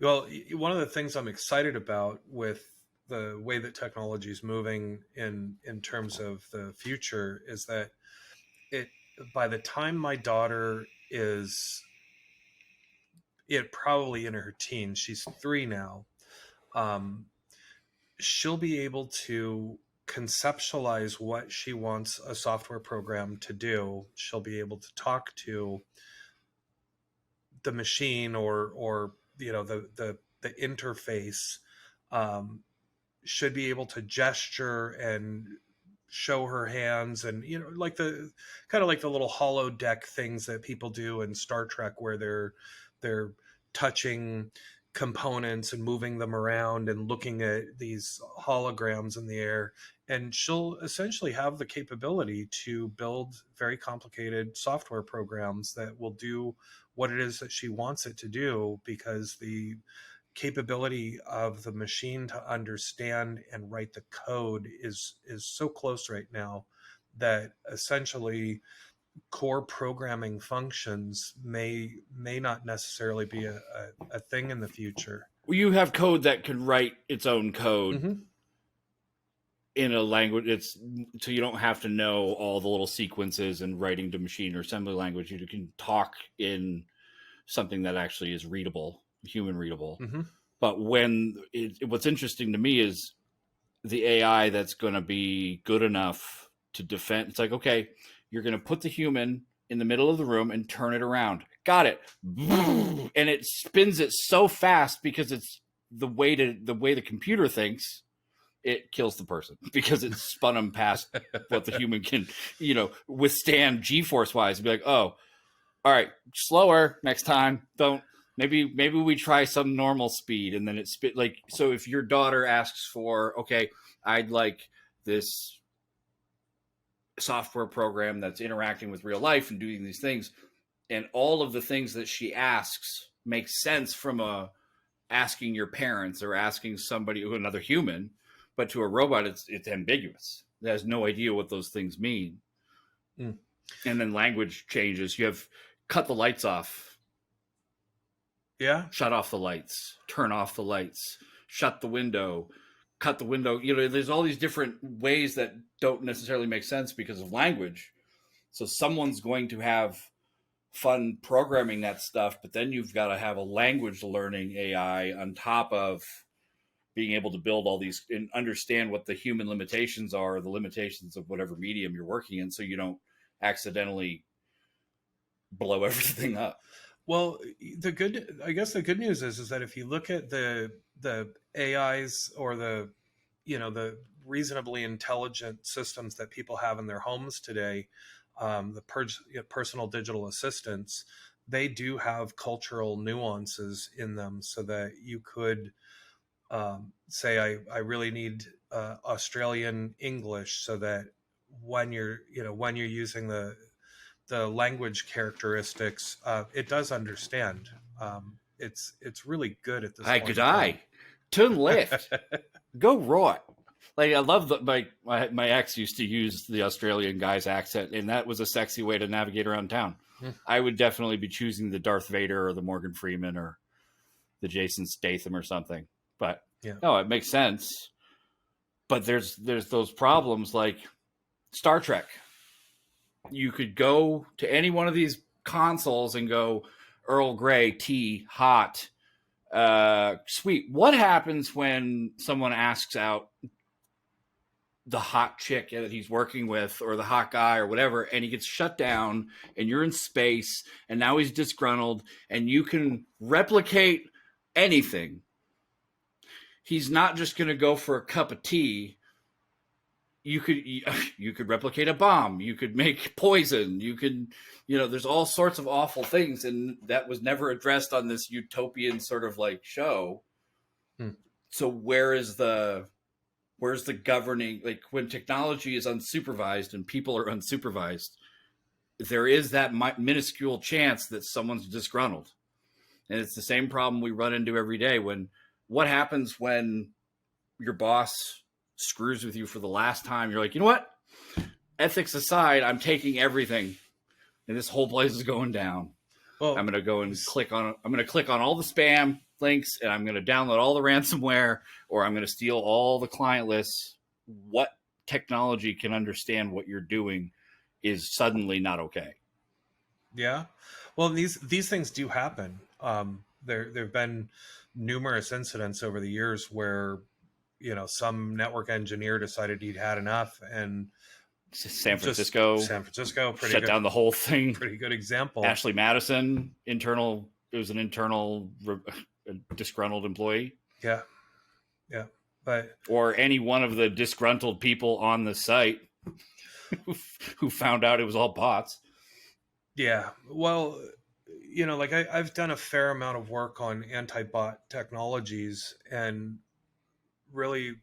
Well, one of the things I'm excited about with the way that technology is moving in terms of the future is that by the time my daughter is probably in her teens, she's 3 now, she'll be able to conceptualize what she wants a software program to do. She'll be able to talk to the machine or the interface, should be able to gesture and show her hands, and like the little holodeck things that people do in Star Trek, where they're touching components and moving them around and looking at these holograms in the air. And she'll essentially have the capability to build very complicated software programs that will do what it is that she wants it to do, because the capability of the machine to understand and write the code is so close right now that essentially core programming functions may not necessarily be a thing in the future. Well, you have code that can write its own code in a language. So you don't have to know all the little sequences and writing to machine or assembly language. You can talk in something that actually is readable, human readable. But what's interesting to me is the AI that's going to be good enough to defend. It's like, okay, you're going to put the human in the middle of the room and turn it around. Got it. And it spins it so fast because it's the way the computer thinks. It kills the person because it's spun them past what the human can, withstand G-force wise. Be like, oh, all right, slower next time. Don't. Maybe we try some normal speed, and then it's like, so if your daughter asks for, okay, I'd like this software program that's interacting with real life and doing these things, and all of the things that she asks make sense from asking your parents or asking somebody, another human, but to a robot, it's ambiguous. It has no idea what those things mean. And then language changes. You have cut the lights off. Yeah. Shut off the lights, turn off the lights, shut the window, cut the window. There's all these different ways that don't necessarily make sense because of language. So someone's going to have fun programming that stuff, but then you've got to have a language learning AI on top of being able to build all these and understand what the human limitations are, the limitations of whatever medium you're working in, so you don't accidentally blow everything up. Well, the good news is that if you look at the AIs or the reasonably intelligent systems that people have in their homes today, the personal digital assistants, they do have cultural nuances in them, so that you could say, I really need Australian English, so that when you're using the language characteristics, it does understand. It's really good at this point. Good eye. Turn left. Go right. Like, I love that my ex used to use the Australian guy's accent, and that was a sexy way to navigate around town. I would definitely be choosing the Darth Vader or the Morgan Freeman or the Jason Statham or something. But no, it makes sense. But there's those problems like Star Trek. You could go to any one of these consoles and go Earl Grey, tea, hot, sweet. What happens when someone asks out the hot chick that he's working with or the hot guy or whatever, and he gets shut down and you're in space and now he's disgruntled and you can replicate anything. He's not just going to go for a cup of tea. You could replicate a bomb. You could make poison. You could, there's all sorts of awful things. And that was never addressed on this utopian sort of like show. So where's the governing, like when technology is unsupervised and people are unsupervised, there is that minuscule chance that someone's disgruntled. And it's the same problem we run into every day. What happens when your boss screws with you for the last time? You're like, you know what? Ethics aside, I'm taking everything and this whole place is going down. Well, I'm going to go and click on all the spam links and I'm going to download all the ransomware, or I'm going to steal all the client lists. What technology can understand what you're doing is suddenly not okay. Yeah. Well, these things do happen. There've been numerous incidents over the years where, some network engineer decided he'd had enough, and San Francisco pretty shut down the whole thing. Pretty good example. Ashley Madison, it was an internal disgruntled employee. Yeah. Or any one of the disgruntled people on the site who found out it was all bots. Yeah. Well, like I've done a fair amount of work on anti-bot technologies and really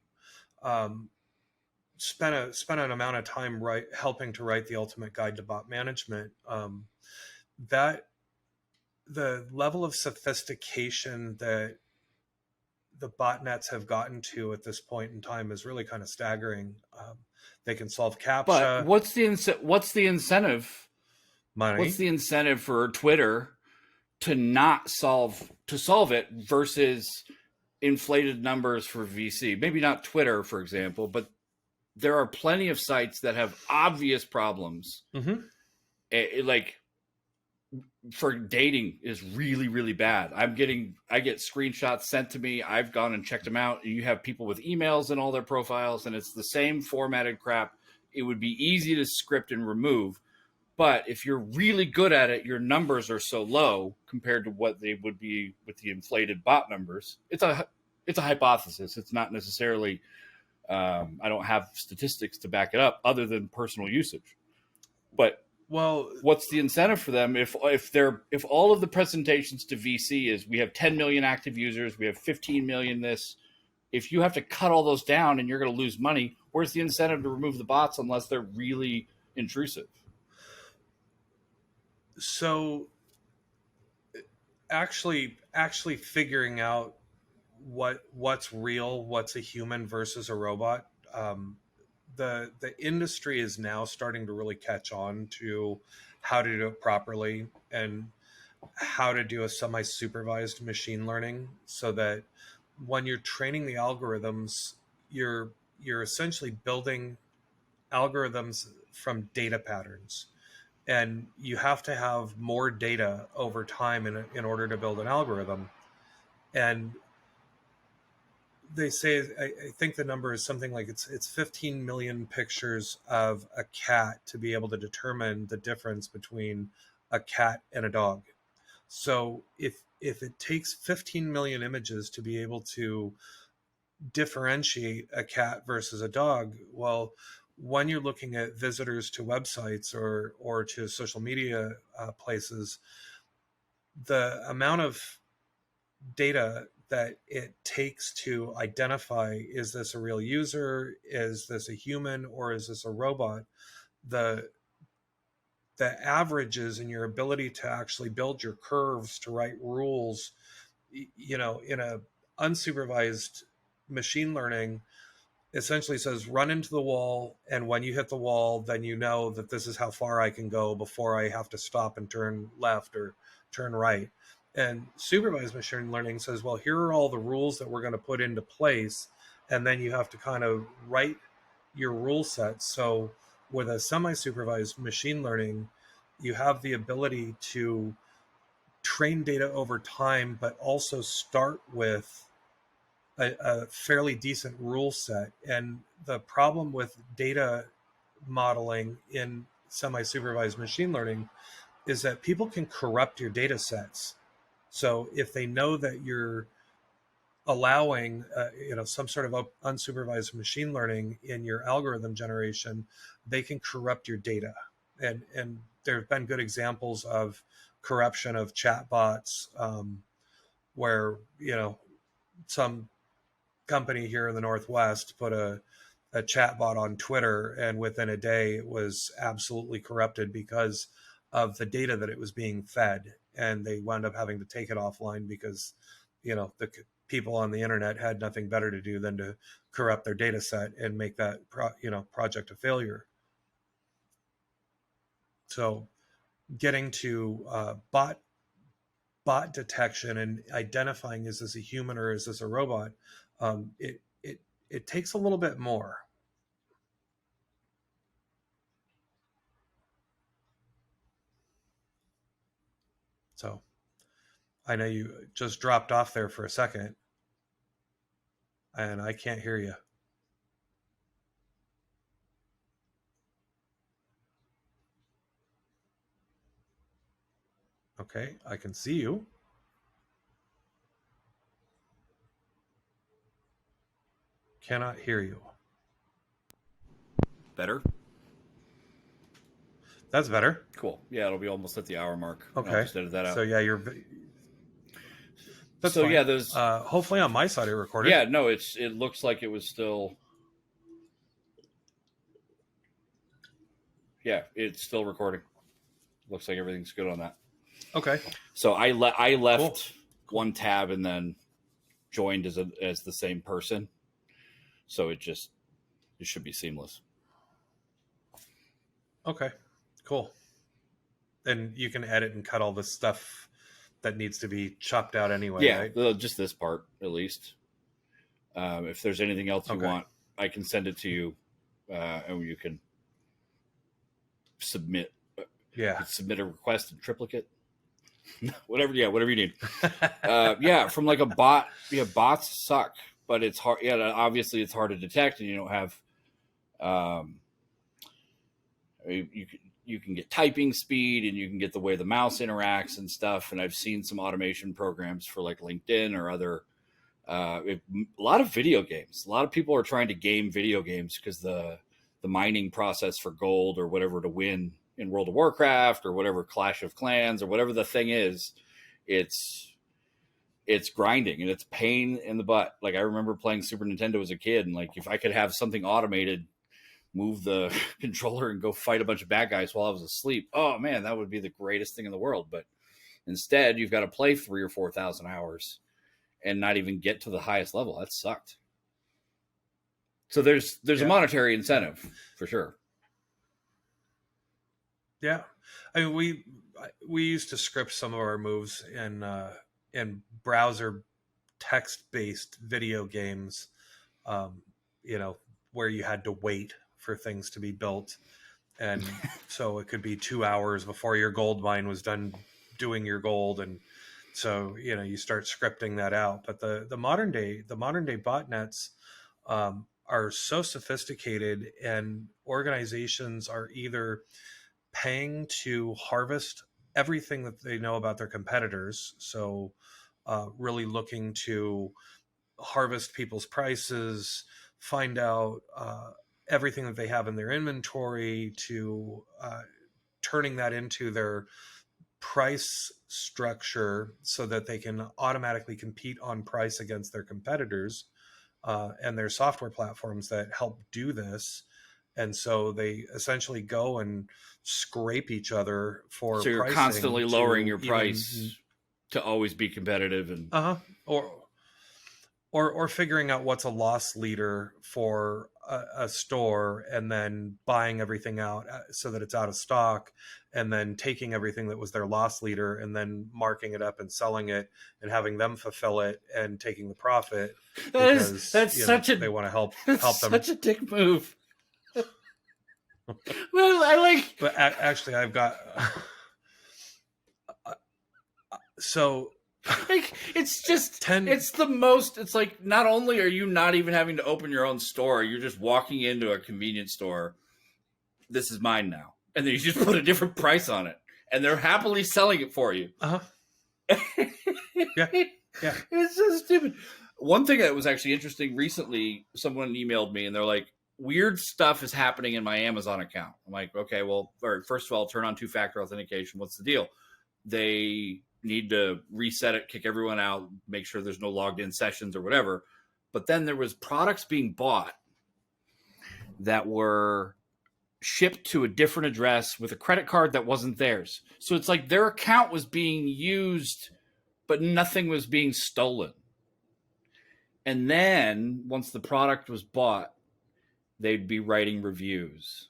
spent an amount of time helping to write the ultimate guide to bot management. That the level of sophistication that the botnets have gotten to at this point in time is really kind of staggering. They can solve CAPTCHA. But what's the incentive? Money. What's the incentive for Twitter to solve it versus inflated numbers for VC? Maybe not Twitter, for example, but there are plenty of sites that have obvious problems. Mm-hmm. Like for dating is really, really bad. I get screenshots sent to me. I've gone and checked them out. You have people with emails in all their profiles, and it's the same formatted crap. It would be easy to script and remove. But if you're really good at it, your numbers are so low compared to what they would be with the inflated bot numbers. It's a hypothesis. It's not necessarily, I don't have statistics to back it up other than personal usage. But what's the incentive for them if all of the presentations to VC is we have 10 million active users, we have 15 million this, if you have to cut all those down and you're going to lose money, where's the incentive to remove the bots unless they're really intrusive? So actually figuring out what's real, what's a human versus a robot, the industry is now starting to really catch on to how to do it properly and how to do a semi-supervised machine learning, so that when you're training the algorithms, you're essentially building algorithms from data patterns. And you have to have more data over time in order to build an algorithm. And they say, I think the number is something like it's 15 million pictures of a cat to be able to determine the difference between a cat and a dog. So if it takes 15 million images to be able to differentiate a cat versus a dog, well, when you're looking at visitors to websites or to social media places, the amount of data that it takes to identify, is this a real user, is this a human, or is this a robot, the averages in your ability to actually build your curves to write rules, in a unsupervised machine learning, essentially says run into the wall, and when you hit the wall, then you know that this is how far I can go before I have to stop and turn left or turn right. And supervised machine learning says, well, here are all the rules that we're going to put into place, and then you have to kind of write your rule set. So with a semi-supervised machine learning, you have the ability to train data over time, but also start with a fairly decent rule set. And the problem with data modeling in semi-supervised machine learning is that people can corrupt your data sets. So if they know that you're allowing some sort of unsupervised machine learning in your algorithm generation, they can corrupt your data. And there have been good examples of corruption of chatbots, where some company here in the Northwest put a chatbot on Twitter, and within a day it was absolutely corrupted because of the data that it was being fed, and they wound up having to take it offline because the people on the internet had nothing better to do than to corrupt their data set and make that project a failure. So getting to bot detection and identifying, is this a human or is this a robot, it takes a little bit more. So I know you just dropped off there for a second, and I can't hear you. Okay, I can see you. Cannot hear you. Better? That's better. Cool. Yeah, it'll be almost at the hour mark. Okay. I'll just edit that out. So yeah, that's so fine. Yeah, there's hopefully on my side it recorded. Yeah, no, it looks like it was still. Yeah, it's still recording. Looks like everything's good on that. Okay. So I left one tab and then joined as the same person. So it should be seamless. Okay. Cool. And you can edit and cut all the stuff that needs to be chopped out anyway. Yeah, right? Just this part at least. If there's anything else you want, I can send it to you, and you can submit. Submit a request in triplicate. whatever you need. From like a bot. Yeah, bots suck, but it's hard. Yeah, obviously it's hard to detect, and you don't have. You can get typing speed, and you can get the way the mouse interacts and stuff. And I've seen some automation programs for like LinkedIn or other. A lot of video games. A lot of people are trying to game video games because the mining process for gold or whatever to win in World of Warcraft or whatever Clash of Clans or whatever the thing is, it's grinding and it's pain in the butt. Like I remember playing Super Nintendo as a kid, and like if I could have something automated, move the controller and go fight a bunch of bad guys while I was asleep, oh man, that would be the greatest thing in the world. But instead, you've got to play 3,000 or 4,000 hours and not even get to the highest level. That sucked. So there's a monetary incentive for sure. Yeah, I mean we used to script some of our moves in browser text-based video games, where you had to wait for things to be built, and so it could be 2 hours before your gold mine was done doing your gold, and so you start scripting that out. But the modern day botnets are so sophisticated, and organizations are either paying to harvest everything that they know about their competitors, so really looking to harvest people's prices, find out everything that they have in their inventory, to turning that into their price structure so that they can automatically compete on price against their competitors, and their software platforms that help do this. And so they essentially go and scrape each other for so you're pricing, constantly lowering your price to always be competitive, and or figuring out what's a loss leader for a store, and then buying everything out so that it's out of stock, and then taking everything that was their loss leader and then marking it up and selling it and having them fulfill it and taking the profit. That's such a, they want to help them. Such a dick move. Well, I like. But actually, I've got so Like, it's just 10 it's the most. It's like, not only are you not even having to open your own store, you're just walking into a convenience store. This is mine now, and then you just put a different price on it, and they're happily selling it for you. Uh-huh. Yeah. Yeah. It's so stupid. One thing that was actually interesting recently, someone emailed me and they're like, weird stuff is happening in my Amazon account. I'm like, okay, well, all right, first of all, turn on two-factor authentication. What's the deal? They need to reset it, kick everyone out, make sure there's no logged in sessions or whatever. But then there was products being bought that were shipped to a different address with a credit card that wasn't theirs. So it's like their account was being used, but nothing was being stolen. And then once the product was bought, they'd be writing reviews.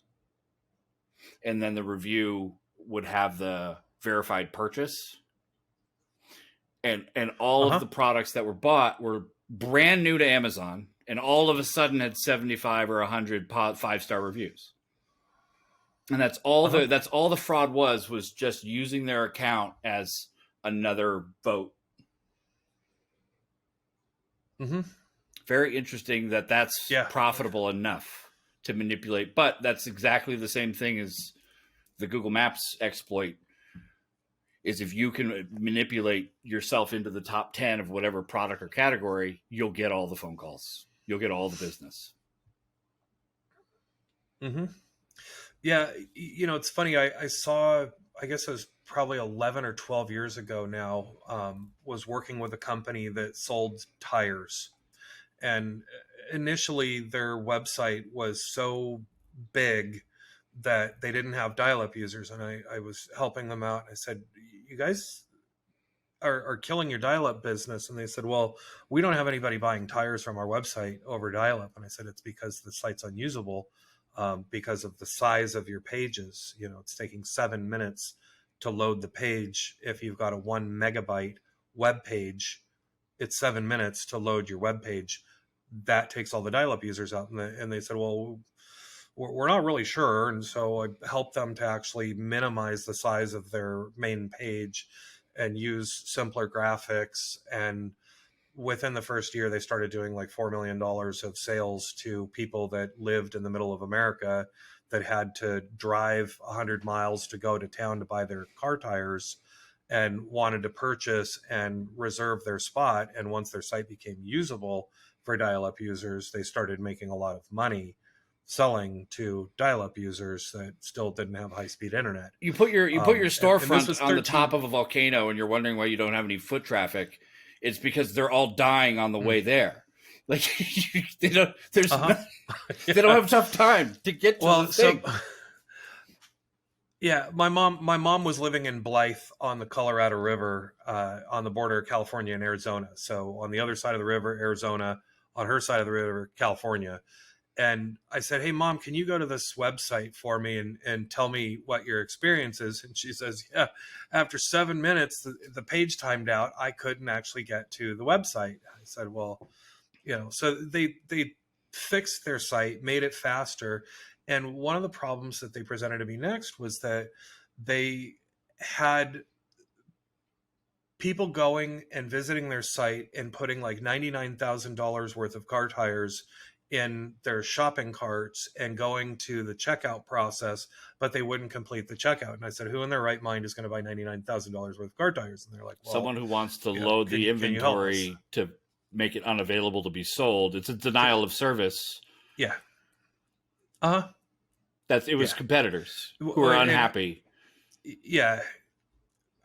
And then the review would have the verified purchase. And all of the products that were bought were brand new to Amazon, and all of a sudden had 75 or 100 5-star reviews. And that's all the fraud was just using their account as another vote. Mm-hmm. Very interesting that's profitable enough to manipulate. But that's exactly the same thing as the Google Maps exploit, is if you can manipulate yourself into the top 10 of whatever product or category, you'll get all the phone calls. You'll get all the business. Mm-hmm. Yeah, it's funny. I saw, I guess it was probably 11 or 12 years ago now, was working with a company that sold tires. And initially their website was so big that they didn't have dial-up users. And I was helping them out. I said, you guys are killing your dial-up business. And they said, well, we don't have anybody buying tires from our website over dial-up. And I said, it's because the site's unusable. Because of the size of your pages. It's taking 7 minutes to load the page. If you've got a 1 megabyte web page, it's 7 minutes to load your web page. That takes all the dial-up users out. And they said, well, we're not really sure. And so I helped them to actually minimize the size of their main page and use simpler graphics. And within the first year, they started doing like $4 million of sales to people that lived in the middle of America that had to drive 100 miles to go to town to buy their car tires and wanted to purchase and reserve their spot. And once their site became usable for dial-up users, they started making a lot of money selling to dial-up users that still didn't have high-speed internet. You put your storefront on the top of a volcano and you're wondering why you don't have any foot traffic. It's because they're all dying on the way there. Like, they don't have enough time to get to the thing. Yeah, my mom was living in Blythe on the Colorado River, on the border of California and Arizona. So on the other side of the river, Arizona, on her side of the river, California. And I said, hey, Mom, can you go to this website for me and tell me what your experience is? And she says, yeah, after 7 minutes, the page timed out. I couldn't actually get to the website. I said, well, so they fixed their site, made it faster. And one of the problems that they presented to me next was that they had people going and visiting their site and putting like $99,000 worth of car tires in their shopping carts and going to the checkout process, but they wouldn't complete the checkout. And I said, who in their right mind is going to buy $99,000 worth of car tires? And they're like, well, someone who wants to load the inventory to make it unavailable to be sold. It's a denial of service. Yeah. It was competitors who were unhappy. Yeah.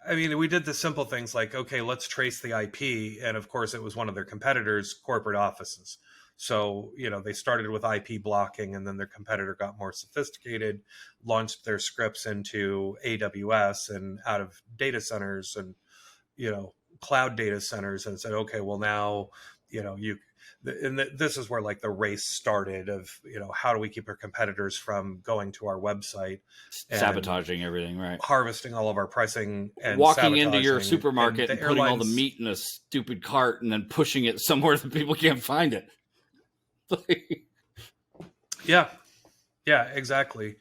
I mean, we did the simple things like, okay, let's trace the IP. And of course it was one of their competitors' corporate offices. So, they started with IP blocking, and then their competitor got more sophisticated, launched their scripts into AWS and out of data centers and, cloud data centers, and said, okay, well now, this is where like the race started of, how do we keep our competitors from going to our website, and sabotaging everything, right? Harvesting all of our pricing and walking into your supermarket and putting all the meat in a stupid cart and then pushing it somewhere that people can't find it. Yeah, exactly.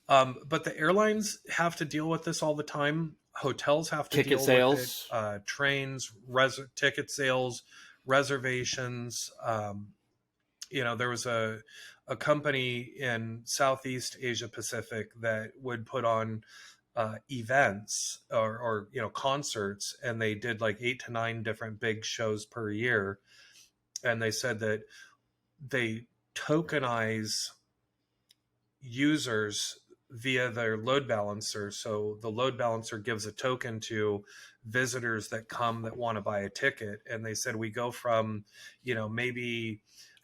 But the airlines have to deal with this all the time. hotels have to Ticket deal sales. with it, trains, ticket sales, reservations. There was a company in Southeast Asia Pacific that would put on events or concerts, and they did like 8 to 9 different big shows per year. And they said that they tokenize users via their load balancer. So the load balancer gives a token to visitors that come that want to buy a ticket. And they said we go from, maybe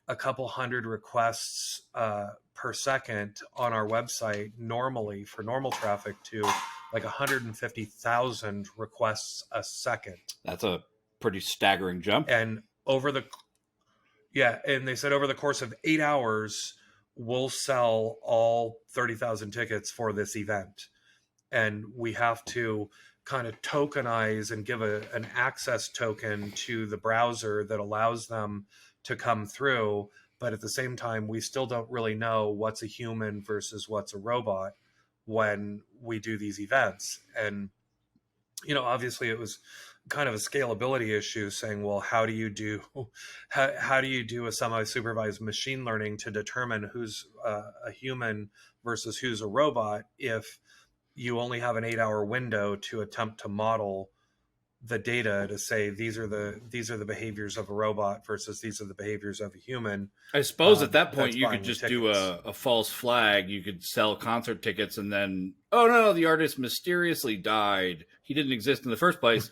a couple hundred requests per second on our website normally for normal traffic to like 150,000 requests a second. That's a pretty staggering jump. And and they said over the course of 8 hours, we'll sell all 30,000 tickets for this event. And we have to kind of tokenize and give an access token to the browser that allows them to come through. But at the same time, we still don't really know what's a human versus what's a robot when we do these events. And, obviously it was kind of a scalability issue, saying, well, how do you do a semi-supervised machine learning to determine who's a human versus who's a robot if you only have an 8-hour window to attempt to model the data to say these are the behaviors of a robot versus these are the behaviors of a human. I suppose at that point you could just do a false flag. You could sell concert tickets and then, oh no, the artist mysteriously died. He didn't exist in the first place.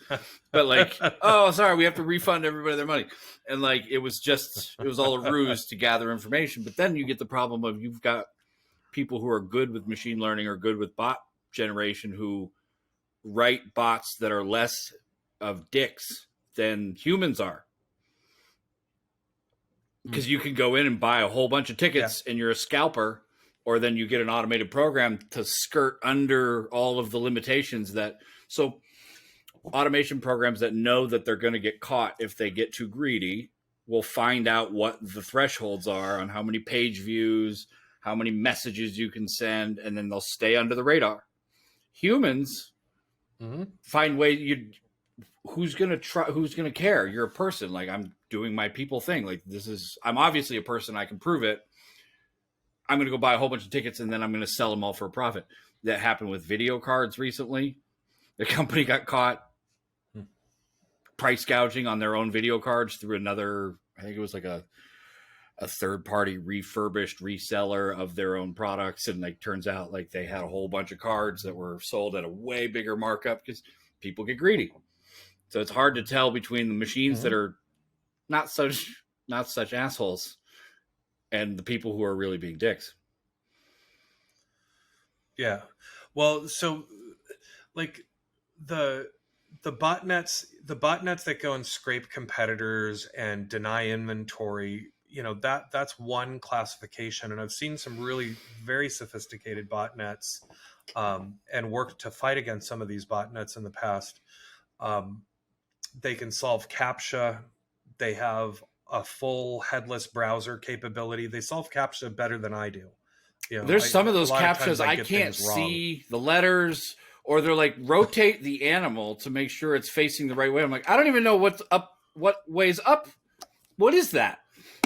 But like, oh, sorry, we have to refund everybody their money. And like, it was all a ruse to gather information. But then you get the problem of you've got people who are good with machine learning or good with bot generation who write bots that are less of dicks than humans are, because you can go in and buy a whole bunch of tickets and you're a scalper, or then you get an automated program to skirt under all of the limitations so automation programs that know that they're going to get caught if they get too greedy will find out what the thresholds are on how many page views, how many messages you can send, and then they'll stay under the radar. Humans find ways. Who's going to care? You're a person. Like, I'm doing my people thing. Like, I'm obviously a person. I can prove it. I'm going to go buy a whole bunch of tickets and then I'm going to sell them all for a profit. That happened with video cards recently. The company got caught price gouging on their own video cards through another, I think it was like a third party refurbished reseller of their own products. And like, turns out like they had a whole bunch of cards that were sold at a way bigger markup because people get greedy. So it's hard to tell between the machines that are not such assholes and the people who are really being dicks. Yeah. Well, so like the botnets that go and scrape competitors and deny inventory, that's one classification. And I've seen some really very sophisticated botnets and worked to fight against some of these botnets in the past. They can solve CAPTCHA. They have a full headless browser capability. They solve CAPTCHA better than I do. There's some of those CAPTCHAs I can't see the letters, or they're like, rotate the animal to make sure it's facing the right way. I'm like, I don't even know what's up, what way's up. What is that?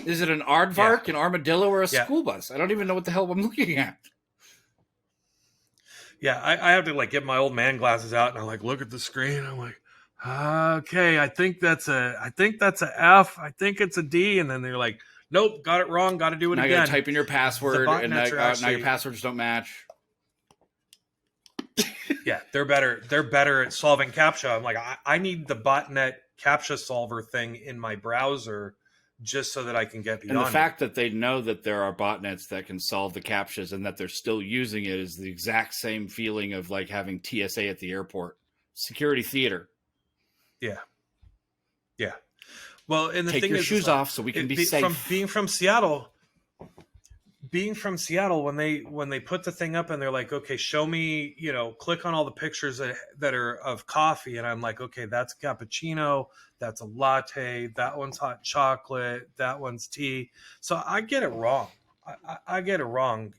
Is it an aardvark, an armadillo, or a school bus? I don't even know what the hell I'm looking at. Yeah, I have to like get my old man glasses out and I like look at the screen. I'm like, okay, I think that's a F. I think it's a D. And then they're like, nope, got it wrong. Got to do it again. You gotta type in your password, and now your passwords don't match. Yeah, they're better. They're better at solving CAPTCHA. I'm like, I need the botnet CAPTCHA solver thing in my browser just so that I can get beyond. And the fact that they know that there are botnets that can solve the CAPTCHAs and that they're still using it is the exact same feeling of like having TSA at the airport. Security theater. Yeah. Yeah. Well, and the Take thing your is, shoes off so we can be safe. From being from Seattle, when they put the thing up and they're like, okay, show me, click on all the pictures that are of coffee. And I'm like, okay, that's cappuccino. That's a latte. That one's hot chocolate. That one's tea. So I get it wrong. I get it wrong.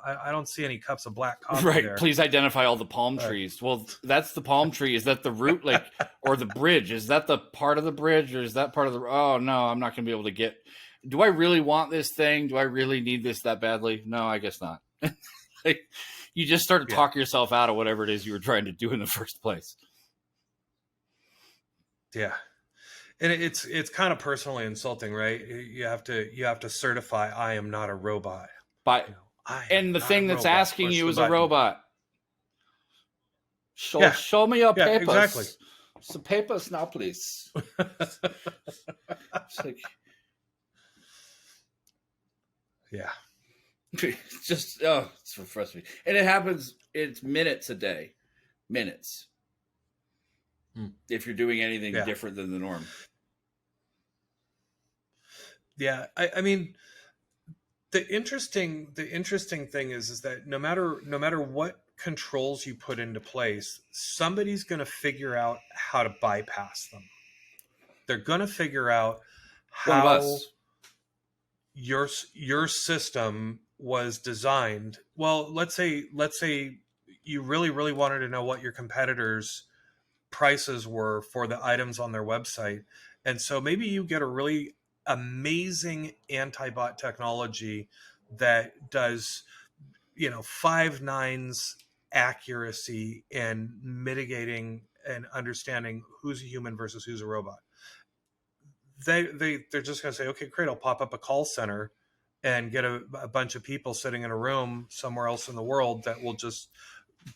I don't see any cups of black coffee Right. there. Please identify all the palm trees. Well, that's the palm tree. Is that the root, like, or the bridge? Is that the part of the bridge, or is that part of the? Oh no, I'm not going to be able to get. Do I really want this thing? Do I really need this that badly? No, I guess not. Like, you just start to talk yourself out of whatever it is you were trying to do in the first place. Yeah. And it's kind of personally insulting, right? You have to certify I am not a robot. But and the thing that's asking you is a robot. Show me your papers. Exactly. Some papers now, please. It's like, yeah. It's just it's so frustrating. And it happens, it's minutes a day. Minutes. If you're doing anything different than the norm. Yeah, I mean, the interesting thing is that no matter what controls you put into place, somebody's going to figure out how to bypass them. They're going to figure out how your system was designed. Well, let's say you really wanted to know what your competitors' prices were for the items on their website, and so maybe you get a really amazing anti-bot technology that does 5 nines accuracy in mitigating and understanding who's a human versus who's a robot. They're just going to say, okay, great, I'll pop up a call center and get a bunch of people sitting in a room somewhere else in the world that will just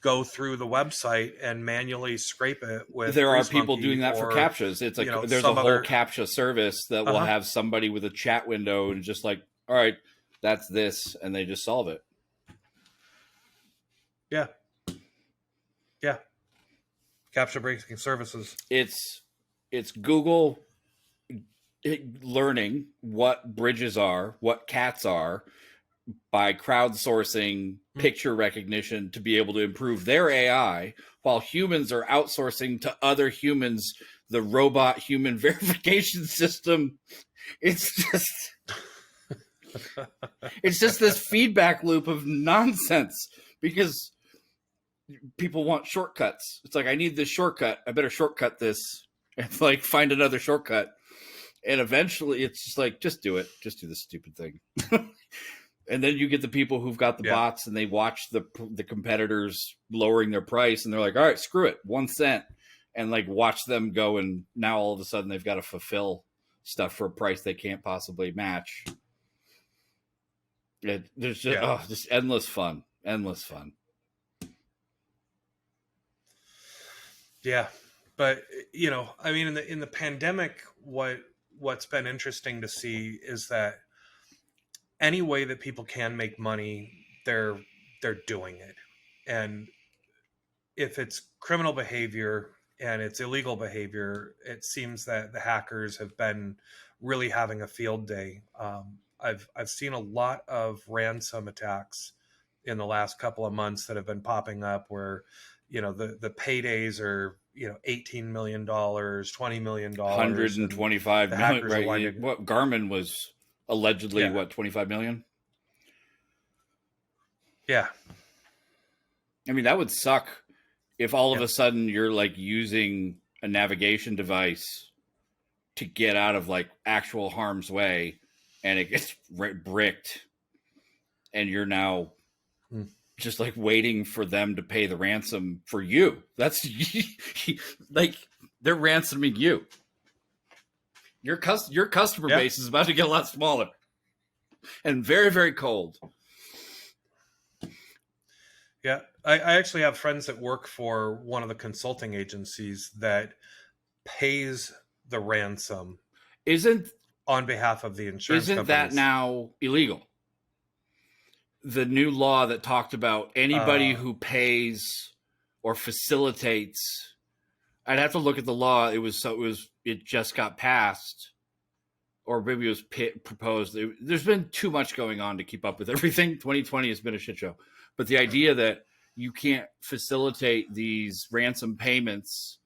go through the website and manually scrape it with. There are people doing that for CAPTCHAs. It's like there's a whole CAPTCHA service that will have somebody with a chat window and just like, all right, that's this, and they just solve it. Yeah. CAPTCHA breaking services. It's Google learning what bridges are, what cats are, by crowdsourcing picture recognition to be able to improve their AI, while humans are outsourcing to other humans the robot human verification system. It's just this feedback loop of nonsense because people want shortcuts. It's like, I need this shortcut. I better shortcut this and like find another shortcut. And eventually it's just like, just do it. Just do the stupid thing. And then you get the people who've got the bots and they watch the competitors lowering their price and they're like, all right, screw it, 1 cent. And like watch them go, and now all of a sudden they've got to fulfill stuff for a price they can't possibly match. There's just just endless fun. Yeah. But I mean, in the pandemic, what's been interesting to see is that any way that people can make money, they're doing it. And if it's criminal behavior and it's illegal behavior, it seems that the hackers have been really having a field day. I've seen a lot of ransom attacks in the last couple of months that have been popping up where, the paydays are, $18 million, $20 million, $125 million. Right? What Garmin was allegedly, what, 25 million? Yeah. I mean, that would suck if all of a sudden you're like using a navigation device to get out of like actual harm's way and it gets bricked and you're now just like waiting for them to pay the ransom for you. That's like, they're ransoming you. Your customer base is about to get a lot smaller and very, very cold. Yeah. I actually have friends that work for one of the consulting agencies that pays the ransom on behalf of the insurance companies. Isn't that now illegal? The new law that talked about anybody who pays or facilitates. I'd have to look at the law. It just got passed, or maybe it was proposed. There's been too much going on to keep up with everything. 2020 has been a shit show. But the idea that you can't facilitate these ransom payments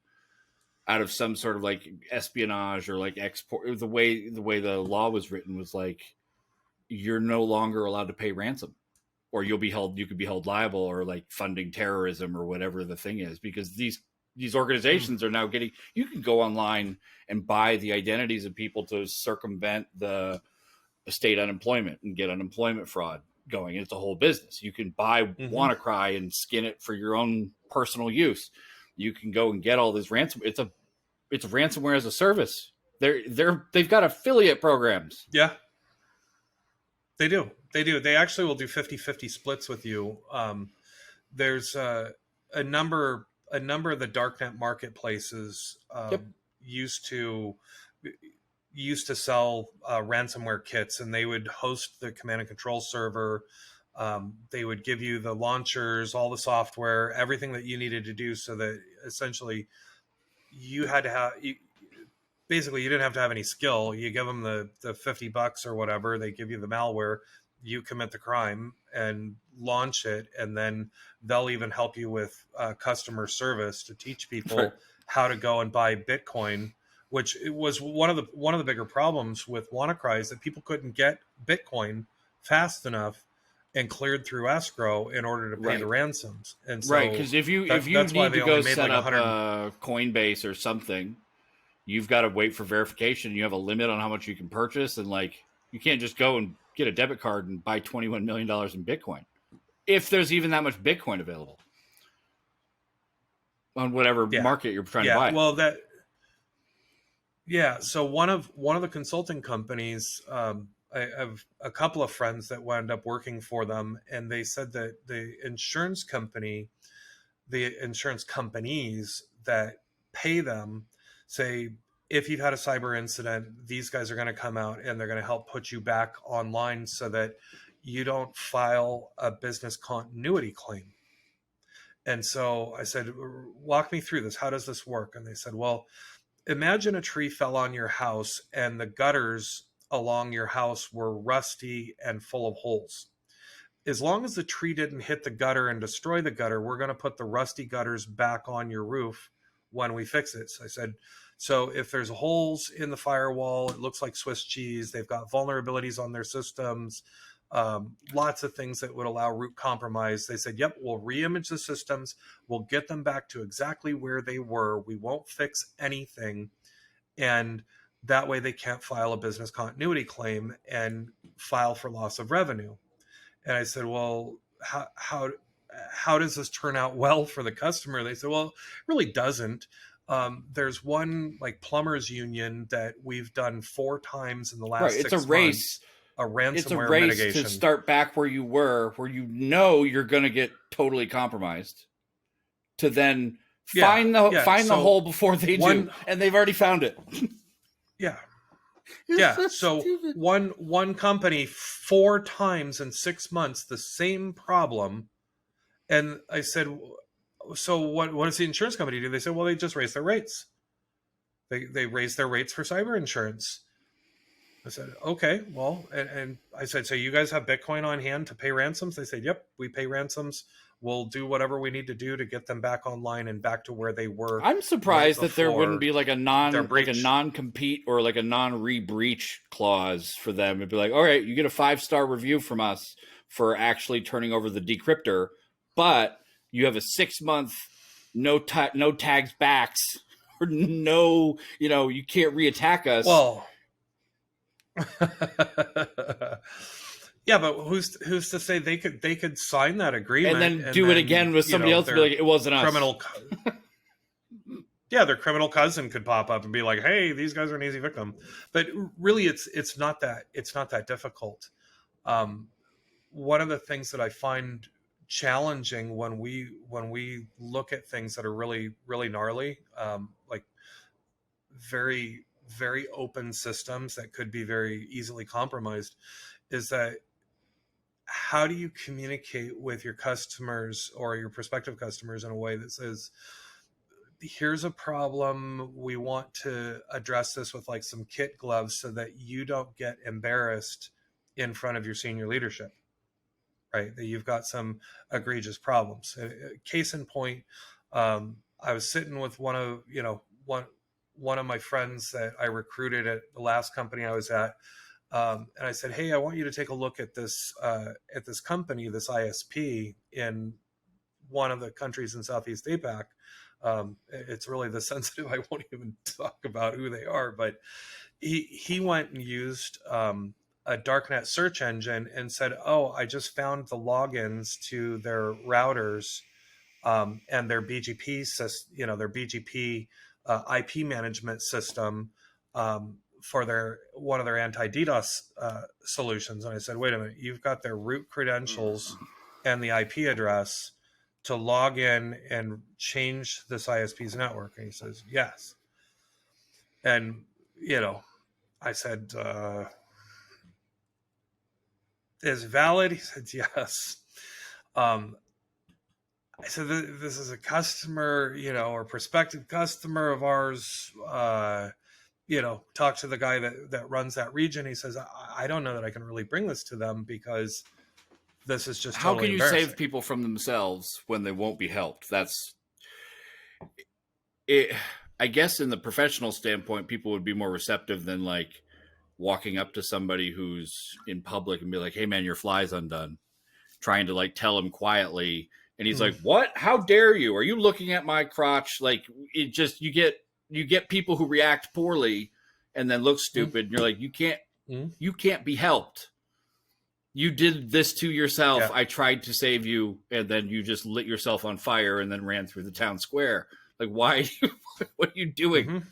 out of some sort of like espionage or like export, the way the law was written was like, you're no longer allowed to pay ransom, or you could be held liable, or like funding terrorism or whatever the thing is, because these organizations are now getting, you can go online and buy the identities of people to circumvent the state unemployment and get unemployment fraud going. It's a whole business. You can buy WannaCry and skin it for your own personal use. You can go and get all this ransom. It's ransomware as a service. They've got affiliate programs. Yeah, they do. They actually will do 50-50 splits with you. There's a number of the darknet marketplaces used to sell ransomware kits, and they would host the command and control server. They would give you the launchers, all the software, everything that you needed to do, so that essentially you had to have, basically you didn't have to have any skill. You give them the $50 or whatever, they give you the malware, you commit the crime and launch it, and then they'll even help you with customer service to teach people how to go and buy Bitcoin, which was one of the bigger problems with WannaCry, is that people couldn't get Bitcoin fast enough and cleared through escrow in order to pay the ransoms. And so because if you need to go set up a Coinbase or something, you've got to wait for verification. You have a limit on how much you can purchase, and like you can't just go and get a debit card and buy $21 million in Bitcoin, if there's even that much Bitcoin available on whatever market you're trying to buy. Well, so one of the consulting companies, I have a couple of friends that wound up working for them, and they said that the insurance companies that pay them say, if you've had a cyber incident, these guys are going to come out and they're going to help put you back online so that you don't file a business continuity claim. And so I said, walk me through this. How does this work? And they said, well, imagine a tree fell on your house and the gutters along your house were rusty and full of holes. As long as the tree didn't hit the gutter and destroy the gutter, we're going to put the rusty gutters back on your roof when we fix it. So I said, so if there's holes in the firewall, it looks like Swiss cheese, they've got vulnerabilities on their systems, lots of things that would allow root compromise. They said, yep, we'll reimage the systems. We'll get them back to exactly where they were. We won't fix anything. And that way they can't file a business continuity claim and file for loss of revenue. And I said, well, how does this turn out well for the customer? They said, well, it really doesn't. There's one like plumbers union that we've done 4 times in the last 6 months. It's a race. A ransomware it's a race mitigation. To start back where you were, where you know you're going to get totally compromised, to then find the hole before they do, and they've already found it. So one company 4 times in 6 months, the same problem. And I said, so what does the insurance company do? They said, well, they just raise their rates. They raise their rates for cyber insurance. I said, okay, well, and I said, so you guys have Bitcoin on hand to pay ransoms? They said, yep, we pay ransoms. We'll do whatever we need to do to get them back online and back to where they were. I'm surprised that there wouldn't be like a non-compete or like a non-re-breach clause for them. It'd be like, all right, you get a 5-star review from us for actually turning over the decryptor, but you have a 6-month no tags backs, or no, you can't reattack us. Well, yeah, but who's to say they could sign that agreement and then do it again with somebody else and be like, it wasn't us. Their criminal cousin could pop up and be like, hey, these guys are an easy victim. But really, it's not that difficult. One of the things that I find challenging when we look at things that are really, really gnarly, like very, very open systems that could be very easily compromised, is that how do you communicate with your customers or your prospective customers in a way that says, here's a problem, we want to address this with like some kit gloves so that you don't get embarrassed in front of your senior leadership, right? That you've got some egregious problems. Case in point, I was sitting with one of my friends that I recruited at the last company I was at. And I said, hey, I want you to take a look at this company, this ISP in one of the countries in Southeast APAC. It's really the sensitive. I won't even talk about who they are, but he went and used a darknet search engine and said, oh, I just found the logins to their routers and their BGP system, their BGP IP management system for one of their anti-DDoS solutions. And I said, wait a minute, you've got their root credentials and the IP address to log in and change this ISP's network? And he says, yes. And, I said, is it valid? He said, yes. I said, this is a customer, or prospective customer of ours. Talk to the guy that runs that region. He says, I don't know that I can really bring this to them because this is just how totally can you save people from themselves when they won't be helped? That's it. I guess in the professional standpoint, people would be more receptive than like walking up to somebody who's in public and be like, hey man, your fly's undone, trying to like tell him quietly. And he's like, what? How dare you? Are you looking at my crotch? Like, it just, you get people who react poorly and then look stupid. And you're like, you can't be helped. You did this to yourself. Yeah. I tried to save you. And then you just lit yourself on fire and then ran through the town square. Like, why? What are you doing?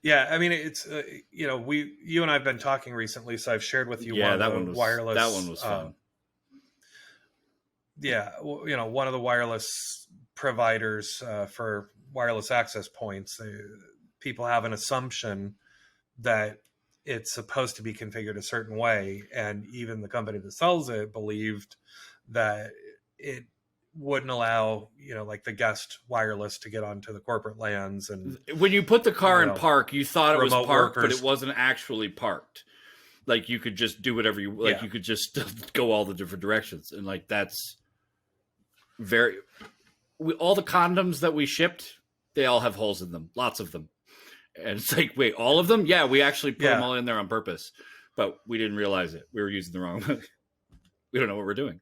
Yeah, I mean, it's you and I've been talking recently, so I've shared with you wireless. That one was fun. One of the wireless providers for wireless access points. People have an assumption that it's supposed to be configured a certain way, and even the company that sells it believed that it wouldn't allow like the guest wireless to get onto the corporate lands. And when you put the car in park, you thought it was parked, but it wasn't actually parked. Like you could just do whatever you like. You could just go all the different directions, and like that's all the condoms that we shipped, they all have holes in them, lots of them. And it's like, wait, all of them? Yeah, we actually put them all in there on purpose, but we didn't realize it. We were using the wrong. We don't know what we're doing.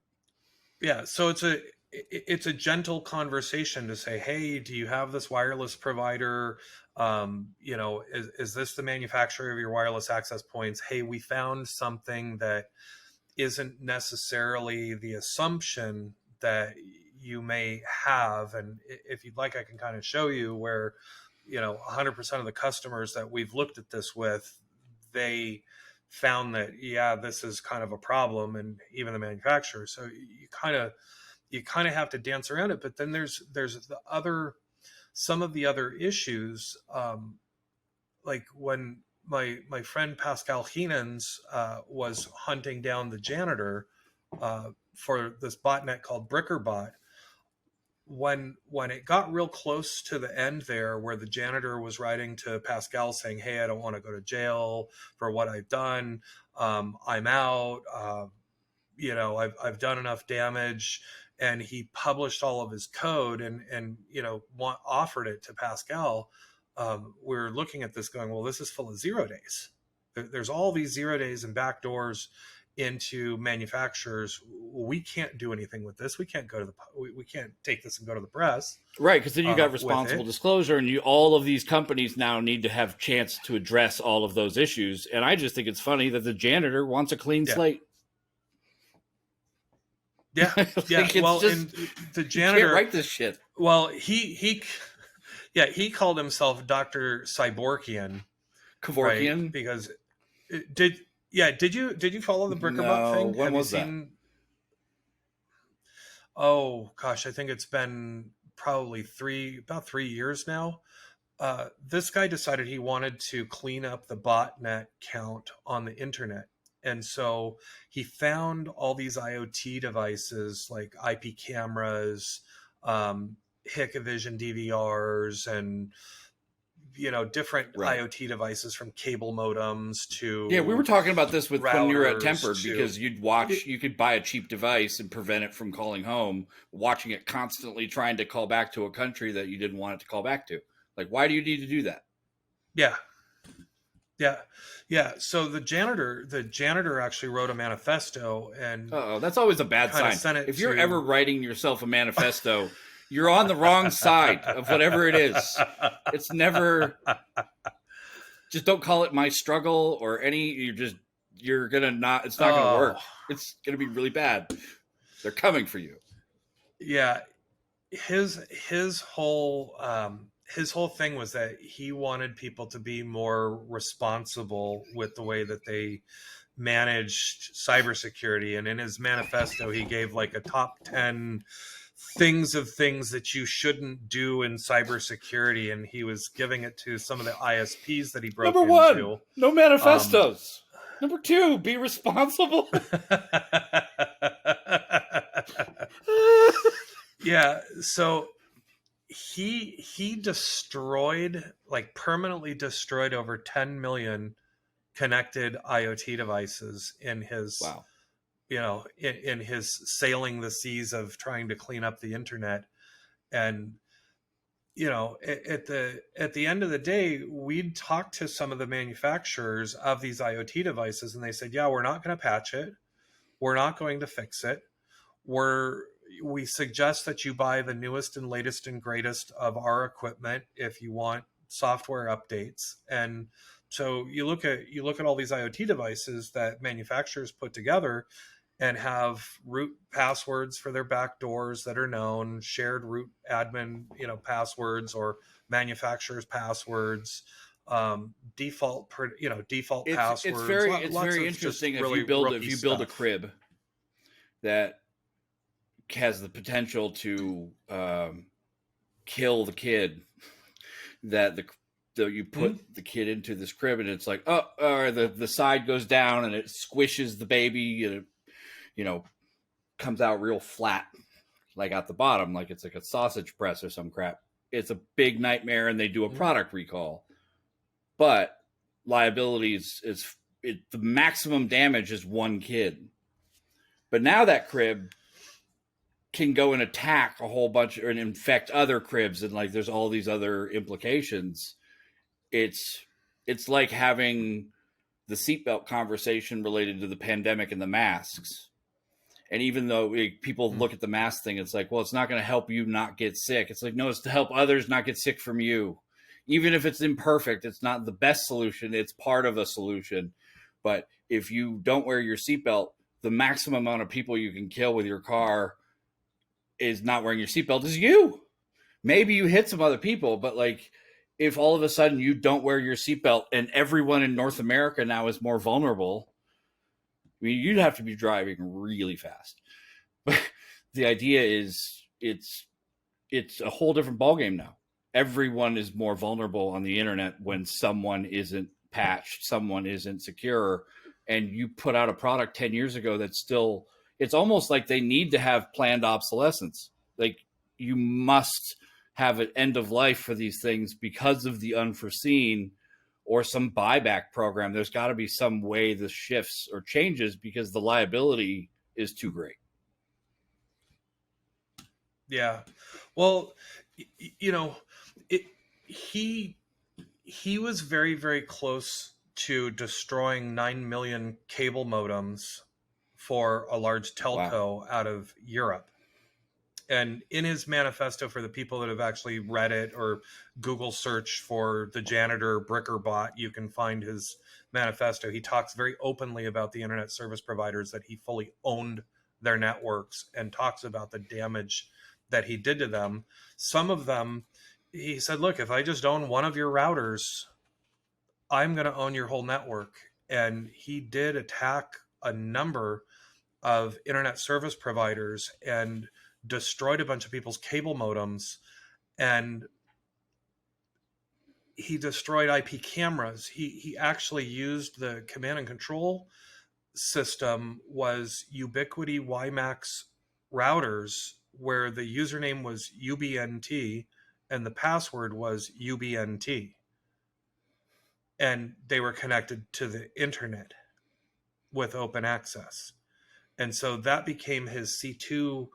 Yeah, so it's a gentle conversation to say, hey, do you have this wireless provider? Is this the manufacturer of your wireless access points? Hey, we found something that isn't necessarily the assumption that you may have. And if you'd like, I can kind of show you where, 100% of the customers that we've looked at this with, they found that, this is kind of a problem, and even the manufacturer. So you kind of have to dance around it. But then there's some of the other issues, like when my friend Pascal Heenans was hunting down the janitor for this botnet called BrickerBot. When it got real close to the end there, where the janitor was writing to Pascal saying, hey, I don't want to go to jail for what I've done. I'm out. I've done enough damage. And he published all of his code and offered it to Pascal. We're looking at this going, well, this is full of 0 days. There's all these 0 days and backdoors into manufacturers. We can't do anything with this. We can't we can't take this and go to the press. Right, because then you got responsible disclosure, and all of these companies now need to have chance to address all of those issues. And I just think it's funny that the janitor wants a clean slate. Yeah, yeah. Well, and the janitor you can't write this shit. Well, he called himself Dr. Cyborkian. Kevorkian, right? Because did you follow the BrickerBot thing? When was that? Oh gosh, I think it's been probably about 3 years now. This guy decided he wanted to clean up the botnet count on the internet. And so he found all these IoT devices like IP cameras, Hikvision DVRs, and different IoT devices, from cable modems to we were talking about this when you were at Tempered, because you could buy a cheap device and prevent it from calling home, watching it constantly trying to call back to a country that you didn't want it to call back to. Like, why do you need to do that? Yeah. Yeah. So the janitor actually wrote a manifesto and Oh, that's always a bad kind of sign. sent it If you're ever to. writing yourself a manifesto, you're on the wrong side of whatever it is. It's never, just don't call it my struggle or any, you're gonna not, it's not gonna Oh, work. It's gonna be really bad. They're coming for you. yeah. His whole thing was that he wanted people to be more responsible with the way that they managed cybersecurity. And in his manifesto, he gave like a top 10 things that you shouldn't do in cybersecurity. And he was giving it to some of the ISPs that he broke Number one, into. no manifestos. Number two, be responsible. Yeah, so he destroyed, like permanently destroyed, over 10 million connected IoT devices in his, Wow. in his sailing the seas of trying to clean up the internet. And at the end of the day, we'd talk to some of the manufacturers of these IoT devices, and they said, yeah, we're not going to patch it, we're not going to fix it, we suggest that you buy the newest and latest and greatest of our equipment if you want software updates. And so you look at all these IoT devices that manufacturers put together and have root passwords for their back doors that are known, shared root admin, passwords, or manufacturers' passwords, default It's passwords. very interesting if you build a crib that has the potential to kill the kid, that you put the kid into this crib and it's like, or the side goes down and it squishes the baby and it comes out real flat, like at the bottom, like it's like a sausage press or some crap. It's a big nightmare, and they do a product recall. But liabilities the maximum damage is one kid. But now that crib can go and attack a whole bunch and infect other cribs, and like there's all these other implications. It's like having the seatbelt conversation related to the pandemic and the masks. And even though people look at the mask thing, it's like, well, it's not going to help you not get sick. It's like, no, it's to help others not get sick from you. Even if it's imperfect, it's not the best solution. It's part of a solution. But if you don't wear your seatbelt, the maximum amount of people you can kill with your car is not wearing your seatbelt is you. Maybe you hit some other people, but like if all of a sudden you don't wear your seatbelt and everyone in North America now is more vulnerable, I mean, you'd have to be driving really fast. But the idea is it's a whole different ballgame now. Everyone is more vulnerable on the internet when someone isn't patched, someone isn't secure, and you put out a product 10 years ago that's still, it's almost like they need to have planned obsolescence. Like you must have an end of life for these things because of the unforeseen, or some buyback program. There's got to be some way this shifts or changes because the liability is too great. Yeah. Well, he was very, very close to destroying 9 million cable modems for a large telco out of Europe. And in his manifesto, for the people that have actually read it or Google search for the janitor bricker bot, you can find his manifesto. He talks very openly about the internet service providers, that he fully owned their networks, and talks about the damage that he did to them. Some of them, he said, look, if I just own one of your routers, I'm going to own your whole network. And he did attack a number of internet service providers and destroyed a bunch of people's cable modems, and he destroyed IP cameras. He actually used the command and control system was Ubiquiti WiMAX routers, where the username was UBNT and the password was UBNT. And they were connected to the internet with open access. And so that became his C2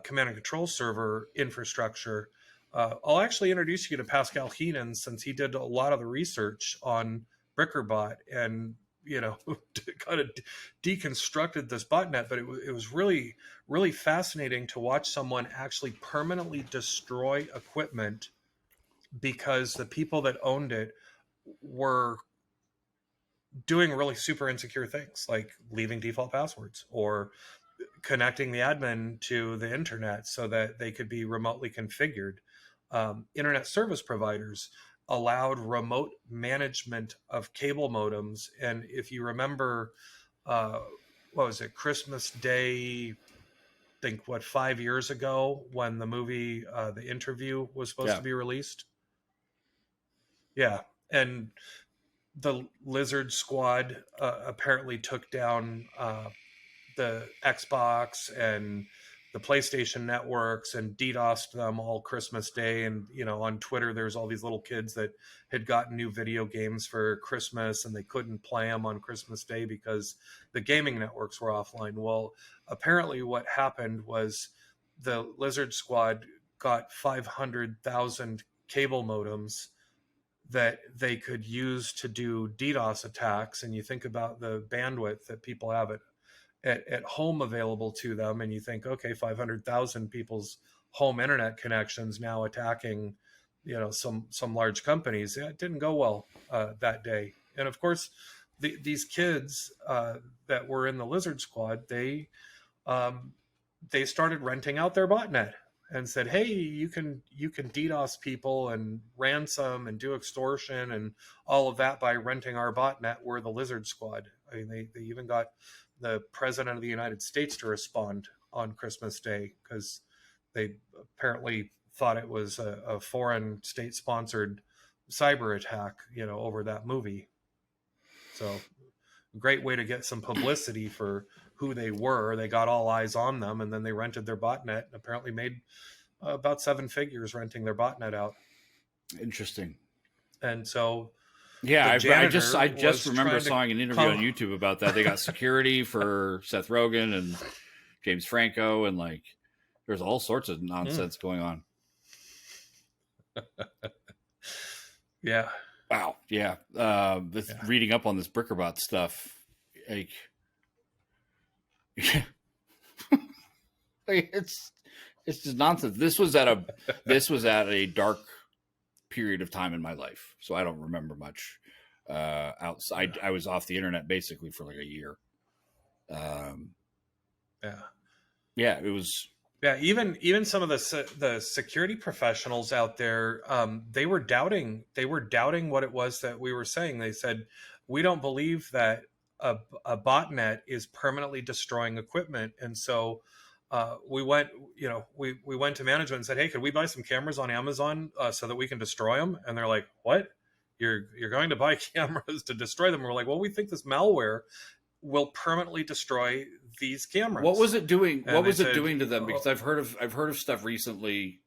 command and control server infrastructure. I'll actually introduce you to Pascal Heenan, since he did a lot of the research on BrickerBot and, kind of deconstructed this botnet. But it was really, really fascinating to watch someone actually permanently destroy equipment because the people that owned it were doing really super insecure things, like leaving default passwords or connecting the admin to the internet so that they could be remotely configured. Internet service providers allowed remote management of cable modems. And if you remember, what was it, Christmas Day, I think, 5 years ago, when the movie The Interview was supposed to be released? Yeah. And the Lizard Squad apparently took down the Xbox and the PlayStation networks and DDoSed them all Christmas Day. And, on Twitter, there's all these little kids that had gotten new video games for Christmas and they couldn't play them on Christmas Day because the gaming networks were offline. Well, apparently what happened was the Lizard Squad got 500,000 cable modems that they could use to do DDoS attacks. And you think about the bandwidth that people have at home available to them, and you think, okay, 500,000 people's home internet connections now attacking, some large companies. Yeah, it didn't go well that day. And of course, these kids that were in the Lizard Squad, they started renting out their botnet and said, hey, you can DDoS people and ransom and do extortion and all of that by renting our botnet. We're the Lizard Squad. I mean, they even got the president of the United States to respond on Christmas Day because they apparently thought it was a foreign state-sponsored cyber attack, over that movie. So, great way to get some publicity for who they were. They got all eyes on them, and then they rented their botnet and apparently made about 7 figures renting their botnet out. Interesting. And so, yeah, I just remember seeing an interview on YouTube about that. They got security for Seth Rogen and James Franco, and there's all sorts of nonsense going on. Yeah. Wow. Yeah. Reading up on this BrickerBot stuff, it's just nonsense. This was at a dark period of time in my life, so I don't remember much outside. I was off the internet basically for a year. Yeah, it was. Yeah, even some of the security professionals out there, they were doubting what it was that we were saying. They said, we don't believe that a botnet is permanently destroying equipment. And so we went to management and said, hey, could we buy some cameras on Amazon so that we can destroy them? And they're like, what? You're going to buy cameras to destroy them? And we're like, well, we think this malware will permanently destroy these cameras. What was it doing? What was it doing to them? Because I've heard of stuff recently,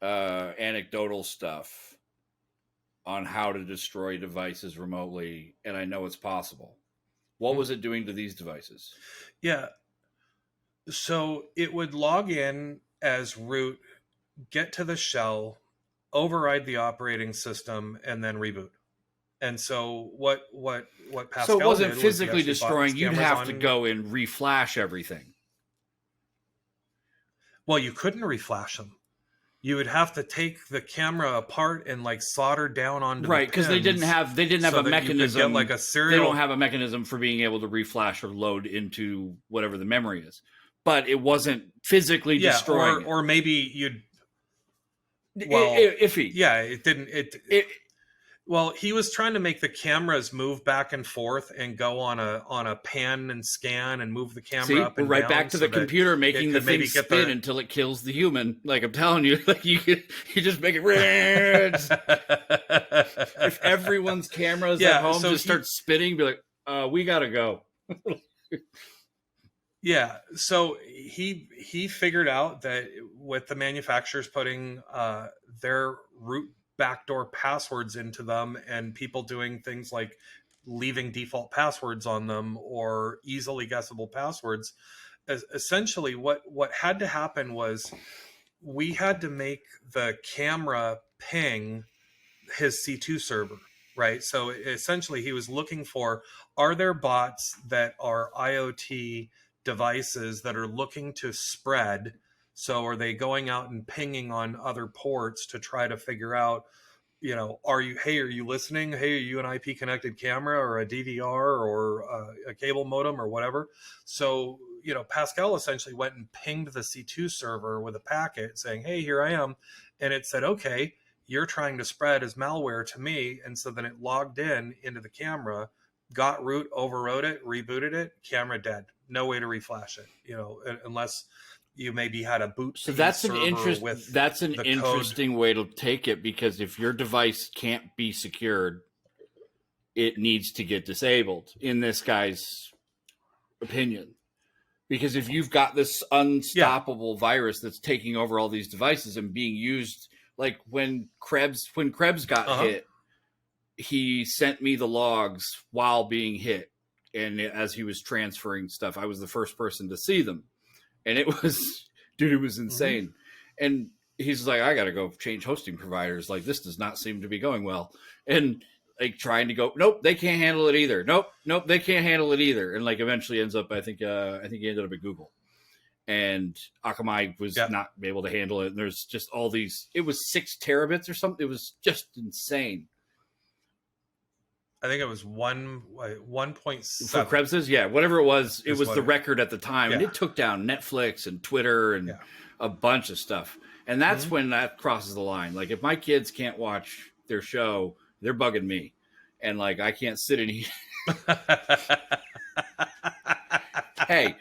anecdotal stuff on how to destroy devices remotely, and I know it's possible. What was it doing to these devices? Yeah. So it would log in as root, get to the shell, override the operating system, and then reboot. And so what Pascal So it wasn't did physically was destroying. You'd have to go and reflash everything. Well, you couldn't reflash them. You would have to take the camera apart and solder down onto right, because they didn't have a mechanism. Get a serial. They don't have a mechanism for being able to reflash or load into whatever the memory is. But it wasn't physically destroying. Or maybe you'd. Well, iffy. Yeah, it didn't. Well, he was trying to make the cameras move back and forth and go on a pan and scan and move the camera up and we're right down back to the computer making the thing spin until it kills the human. I'm telling you, you just make it red. If everyone's cameras at home just start spinning, be like, we gotta go. Yeah, so he figured out that with the manufacturers putting their root backdoor passwords into them and people doing things like leaving default passwords on them or easily guessable passwords, essentially what had to happen was we had to make the camera ping his C2 server, right? So essentially he was looking for, are there bots that are IoT devices that are looking to spread? So are they going out and pinging on other ports to try to figure out, are you listening? Hey, are you an IP connected camera or a DVR or a cable modem or whatever? So, Pascal essentially went and pinged the C2 server with a packet saying, hey, here I am. And it said, okay, you're trying to spread as malware to me. And so then it logged into the camera, got root, overrode it, rebooted it, camera dead. No way to reflash it, unless you maybe had a boot. So that's an interesting way to take it, because if your device can't be secured, it needs to get disabled, in this guy's opinion. Because if you've got this unstoppable virus that's taking over all these devices and being used, like when Krebs got hit, he sent me the logs while being hit, and as he was transferring stuff, I was the first person to see them, and it was insane. And he's like, I gotta go change hosting providers, like this does not seem to be going well, and like trying to go, nope, they can't handle it either, nope, they can't handle it either, and like eventually ends up, I think he ended up at Google, and Akamai was not able to handle it, and there's just all these, it was 6 terabits or something, it was just insane. I think it was 1.7 for Krebs's, whatever it was the record at the time, and it took down Netflix and Twitter and a bunch of stuff. And that's when that crosses the line. Like, if my kids can't watch their show, they're bugging me, and like I can't sit and eat. Hey,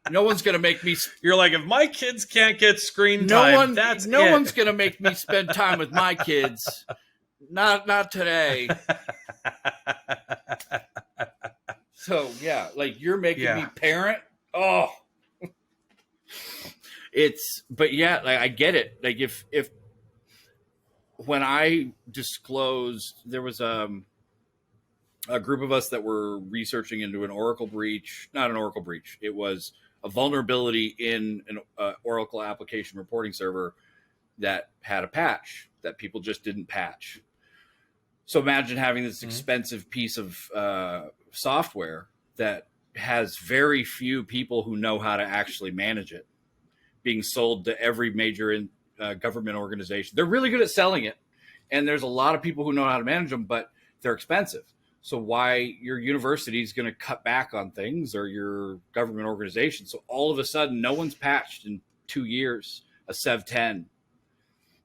no one's gonna make me. You're like, if my kids can't get screen time, no one's gonna make me spend time with my kids. Not today. So yeah, like you're making me parent. Oh, but yeah, like I get it. Like if when I disclosed, there was a group of us that were researching into an Oracle breach, not an Oracle breach. It was a vulnerability in an Oracle application reporting server that had a patch that people just didn't patch. So imagine having this expensive piece of software that has very few people who know how to actually manage it, being sold to every major government organization. They're really good at selling it, and there's a lot of people who know how to manage them, but they're expensive. So why your university is going to cut back on things, or your government organization? So all of a sudden, no one's patched in 2 years a Sev 10,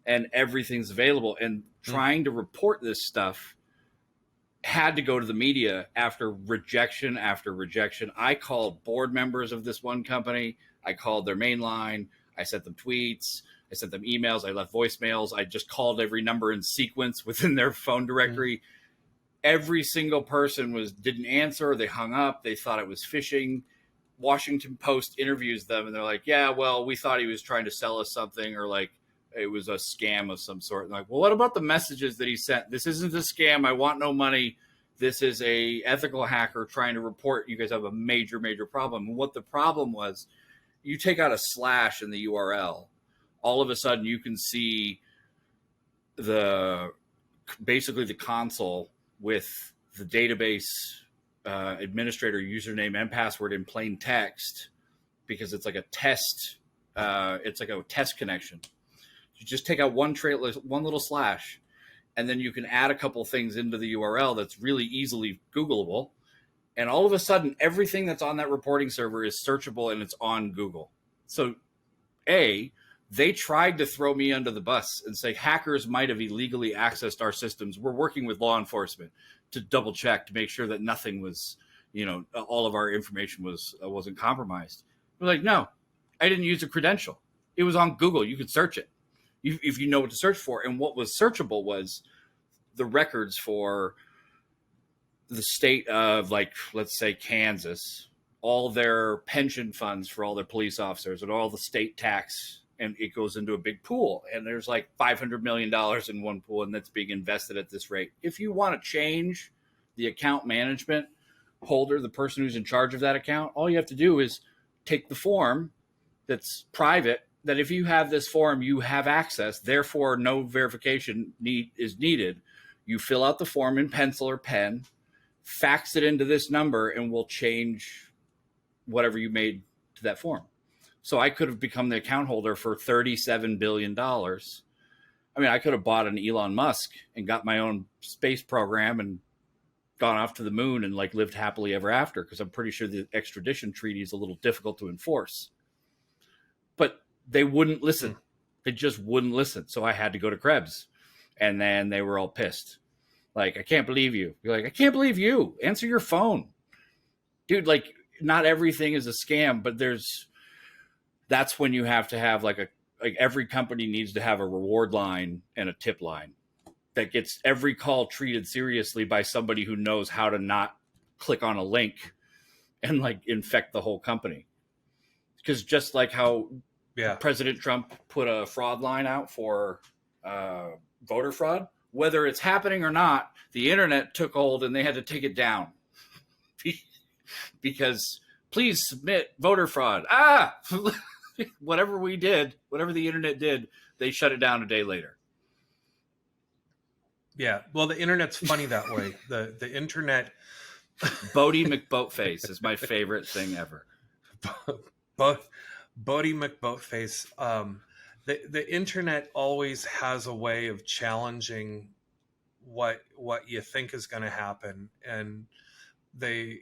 and everything's available. And trying to report this stuff had to go to the media after rejection after rejection. I called board members of this one company. I called their main line. I sent them tweets. I sent them emails. I left voicemails. I just called every number in sequence within their phone directory. Every single person didn't answer. They hung up. They thought it was phishing. Washington Post interviews them, and they're like, yeah, well, we thought he was trying to sell us something, or like it was a scam of some sort. And like, well, what about the messages that he sent? This isn't a scam. I want no money. This is a ethical hacker trying to report you guys have a major, major problem. And what the problem was, you take out a slash in the URL, all of a sudden you can see basically the console with the database administrator username and password in plain text, because it's like a test. It's like a test connection. You just take out one little slash, and then you can add a couple things into the URL that's really easily Googleable. And all of a sudden, everything that's on that reporting server is searchable, and it's on Google. So, they tried to throw me under the bus and say hackers might have illegally accessed our systems. We're working with law enforcement to double check to make sure that nothing was, all of our information wasn't compromised. We're like, no, I didn't use a credential. It was on Google. You could search it if you know what to search for. And what was searchable was the records for the state of, like, let's say Kansas, all their pension funds for all their police officers and all the state tax, and it goes into a big pool, and there's like $500 million in one pool, and that's being invested at this rate. If you want to change the account management holder, the person who's in charge of that account, all you have to do is take the form that's private, that if you have this form, you have access, therefore no verification is needed. You fill out the form in pencil or pen, fax it into this number, and we'll change whatever you made to that form. So I could have become the account holder for $37 billion. I mean, I could have bought an Elon Musk and got my own space program and gone off to the moon and like lived happily ever after, because I'm pretty sure the extradition treaty is a little difficult to enforce. But they wouldn't listen. They just wouldn't listen. So I had to go to Krebs. And then they were all pissed. Like, I can't believe you. You're like, I can't believe you. Answer your phone. Dude, like, not everything is a scam, but that's when you have to have like every company needs to have a reward line and a tip line that gets every call treated seriously by somebody who knows how to not click on a link and like infect the whole company. Because just like how President Trump put a fraud line out for voter fraud, whether it's happening or not, the internet took hold and they had to take it down because please submit voter fraud. Whatever we did, whatever the internet did, they shut it down a day later. Yeah. Well, the internet's funny that way. The internet. Bodie McBoatface is my favorite thing ever. Bodie McBoatface. The internet always has a way of challenging what you think is going to happen, and the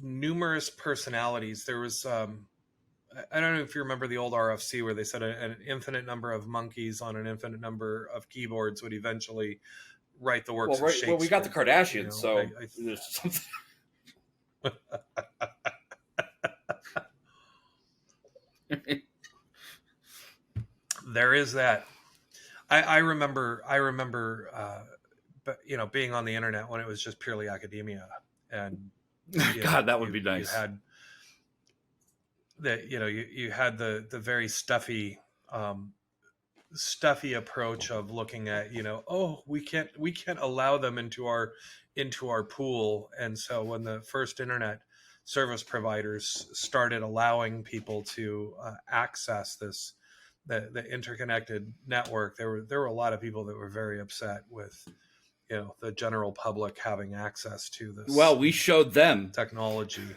numerous personalities. There was I don't know if you remember the old RFC where they said an infinite number of monkeys on an infinite number of keyboards would eventually write the works of Shakespeare. Well, we got the Kardashians, so there's something. There is that. I remember, but being on the internet when it was just purely academia, and God, that would be nice. You had you had the very stuffy approach of looking at we can't allow them into our pool, and so when the first internet service providers started allowing people to access the interconnected network, there were a lot of people that were very upset with the general public having access to this. Well, we showed them technology.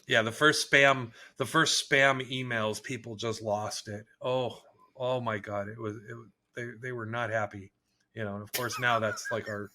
Yeah, the first spam emails, people just lost it. Oh my God, they were not happy. And of course now that's like our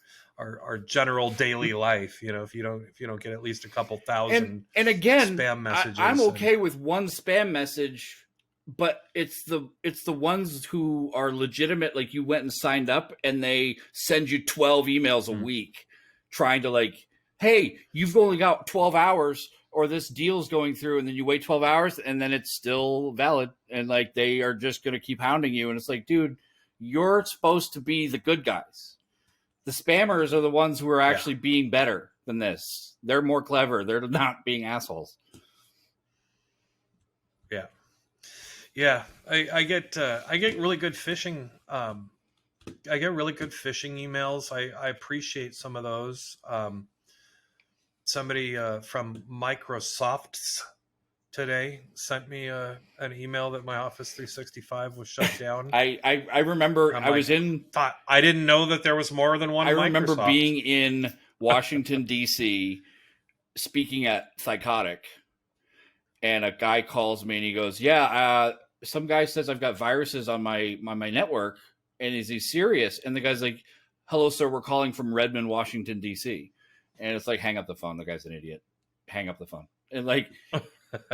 general daily life. If you don't get at least a couple thousand and again spam messages. I'm okay with one spam message, but it's the ones who are legitimate, like you went and signed up and they send you 12 emails a week trying to like, hey, you've only got 12 hours or this deal's going through, and then you wait 12 hours and then it's still valid, and like they are just going to keep hounding you. And it's like, dude, you're supposed to be the good guys. The spammers are the ones who are actually being better than this. They're more clever. They're not being assholes. Yeah. I get really good phishing. I get really good phishing emails. I appreciate some of those. Somebody from Microsoft's today sent me an email that my Office 365 was shut down. I remember I didn't know that there was more than one. I remember being in Washington D.C. speaking at Psychotic, and a guy calls me and he goes, some guy says I've got viruses on my network, and is he serious? And the guy's like, hello sir, we're calling from Redmond, Washington D.C. And it's like, hang up the phone. The guy's an idiot. Hang up the phone. And like,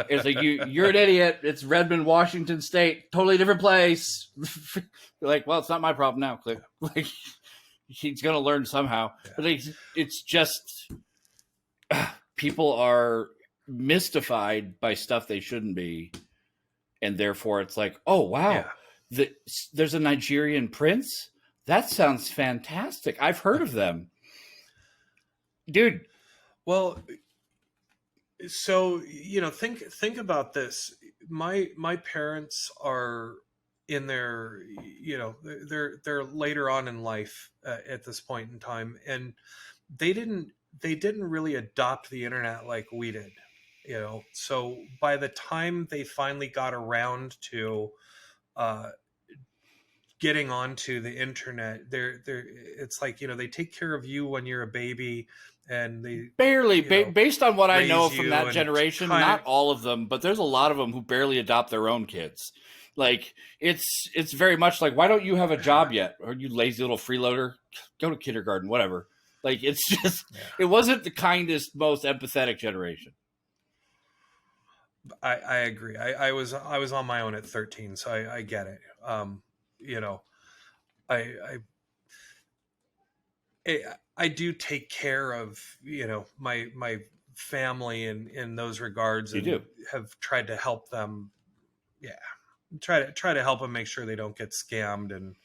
it's like, you're an idiot. It's Redmond, Washington State. Totally different place. You're like, well, it's not my problem now. Click. Like, he's going to learn somehow. Yeah. But like, it's just, people are mystified by stuff they shouldn't be. And therefore it's like, oh, wow. Yeah. There's a Nigerian prince? That sounds fantastic. I've heard of them. Dude. Well, so think about this. My parents are in their they're later on in life at this point in time, and they didn't really adopt the internet like we did. So by the time they finally got around to getting onto the internet, it's like, they take care of you when you're a baby, and they barely, based on what I know raise from you that and generation, not all of them, but there's a lot of them who barely adopt their own kids. Like, it's very much like, why don't you have a job yet? Or you lazy little freeloader, go to kindergarten, whatever. Like, it's just, it wasn't the kindest, most empathetic generation. I agree. I was on my own at 13, so I get it. You know, I, I do take care of, my family in those regards, and have tried to help them. Yeah. Try to help them make sure they don't get scammed, and,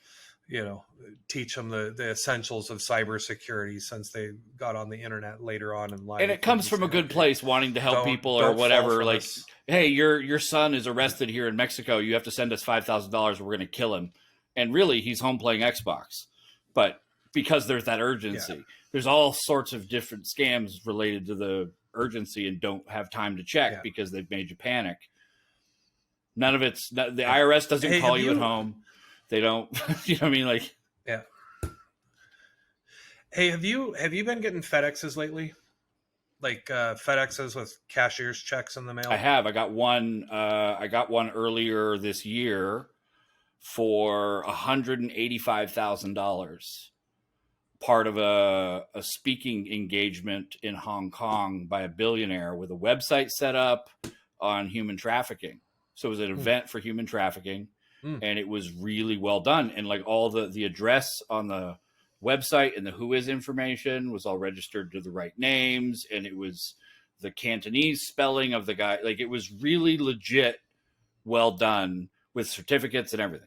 teach them the essentials of cybersecurity, since they got on the internet later on in life. And it comes from a good place, wanting to help people or whatever. Like, hey, your son is arrested here in Mexico. You have to send us $5,000 or we're going to kill him. And really, he's home playing Xbox. But because there's that urgency, there's all sorts of different scams related to the urgency and don't have time to check because they've made you panic. None of it's, the IRS doesn't call you at home. They don't, you know what I mean? Like, Hey, have you been getting FedExes lately? Like FedExes with cashier's checks in the mail? I have. I got one earlier this year for $185,000. Part of a speaking engagement in Hong Kong by a billionaire with a website set up on human trafficking. So it was an event for human trafficking, and it was really well done. And like all the address on the website and the who is information was all registered to the right names, and it was the Cantonese spelling of the guy. Like, it was really legit, well done, with certificates and everything.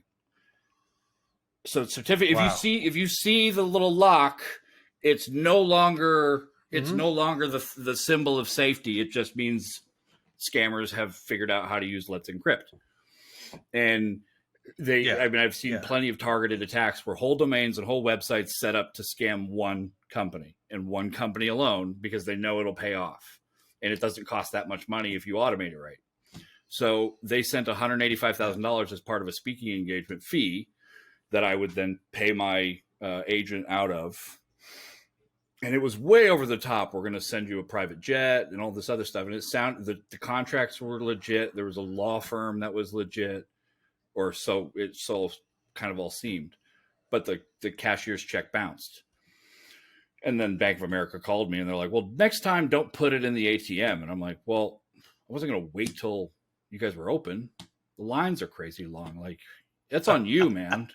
So certificate, if you see the little lock, it's no longer the symbol of safety. It just means scammers have figured out how to use Let's Encrypt. And I've seen plenty of targeted attacks where whole domains and whole websites set up to scam one company and one company alone, because they know it'll pay off. And it doesn't cost that much money if you automate it right. So they sent $185,000 as part of a speaking engagement fee that I would then pay my agent out of. And it was way over the top. We're going to send you a private jet and all this other stuff. And it sounded, the contracts were legit. There was a law firm that was legit, or so it kind of all seemed. But the cashier's check bounced. And then Bank of America called me and they're like, well, next time don't put it in the ATM. And I'm like, well, I wasn't going to wait till you guys were open. The lines are crazy long. Like, that's on you, man.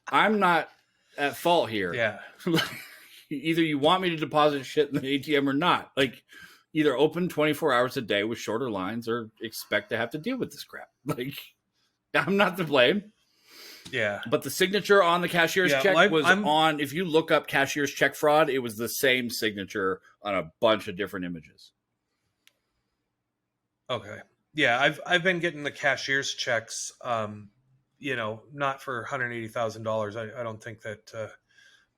I'm not at fault here. Yeah. Either you want me to deposit shit in the ATM or not. Like, either open 24 hours a day with shorter lines or expect to have to deal with this crap. Like, I'm not to blame. Yeah. But the signature on the cashier's check was on, if you look up cashier's check fraud, it was the same signature on a bunch of different images. Okay. Yeah, I've been getting the cashier's checks, not for $180,000. I don't think that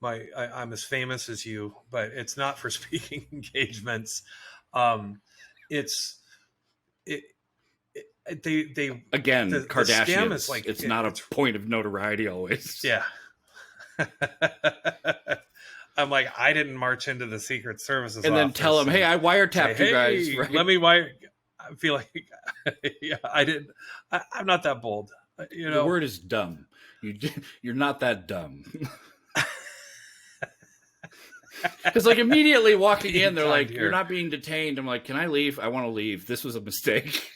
I'm as famous as you, but it's not for speaking engagements. Kardashians. Scam is like, it's not a point of notoriety always. Yeah. I'm like, I didn't march into the Secret Service's and then tell them, hey, I wiretapped you guys. Right? Let me wire. I feel like, I didn't. I'm not that bold. The word is dumb. You're not that dumb. Because like immediately walking in, they're like, you're not being detained. I'm like, can I leave? I want to leave. This was a mistake.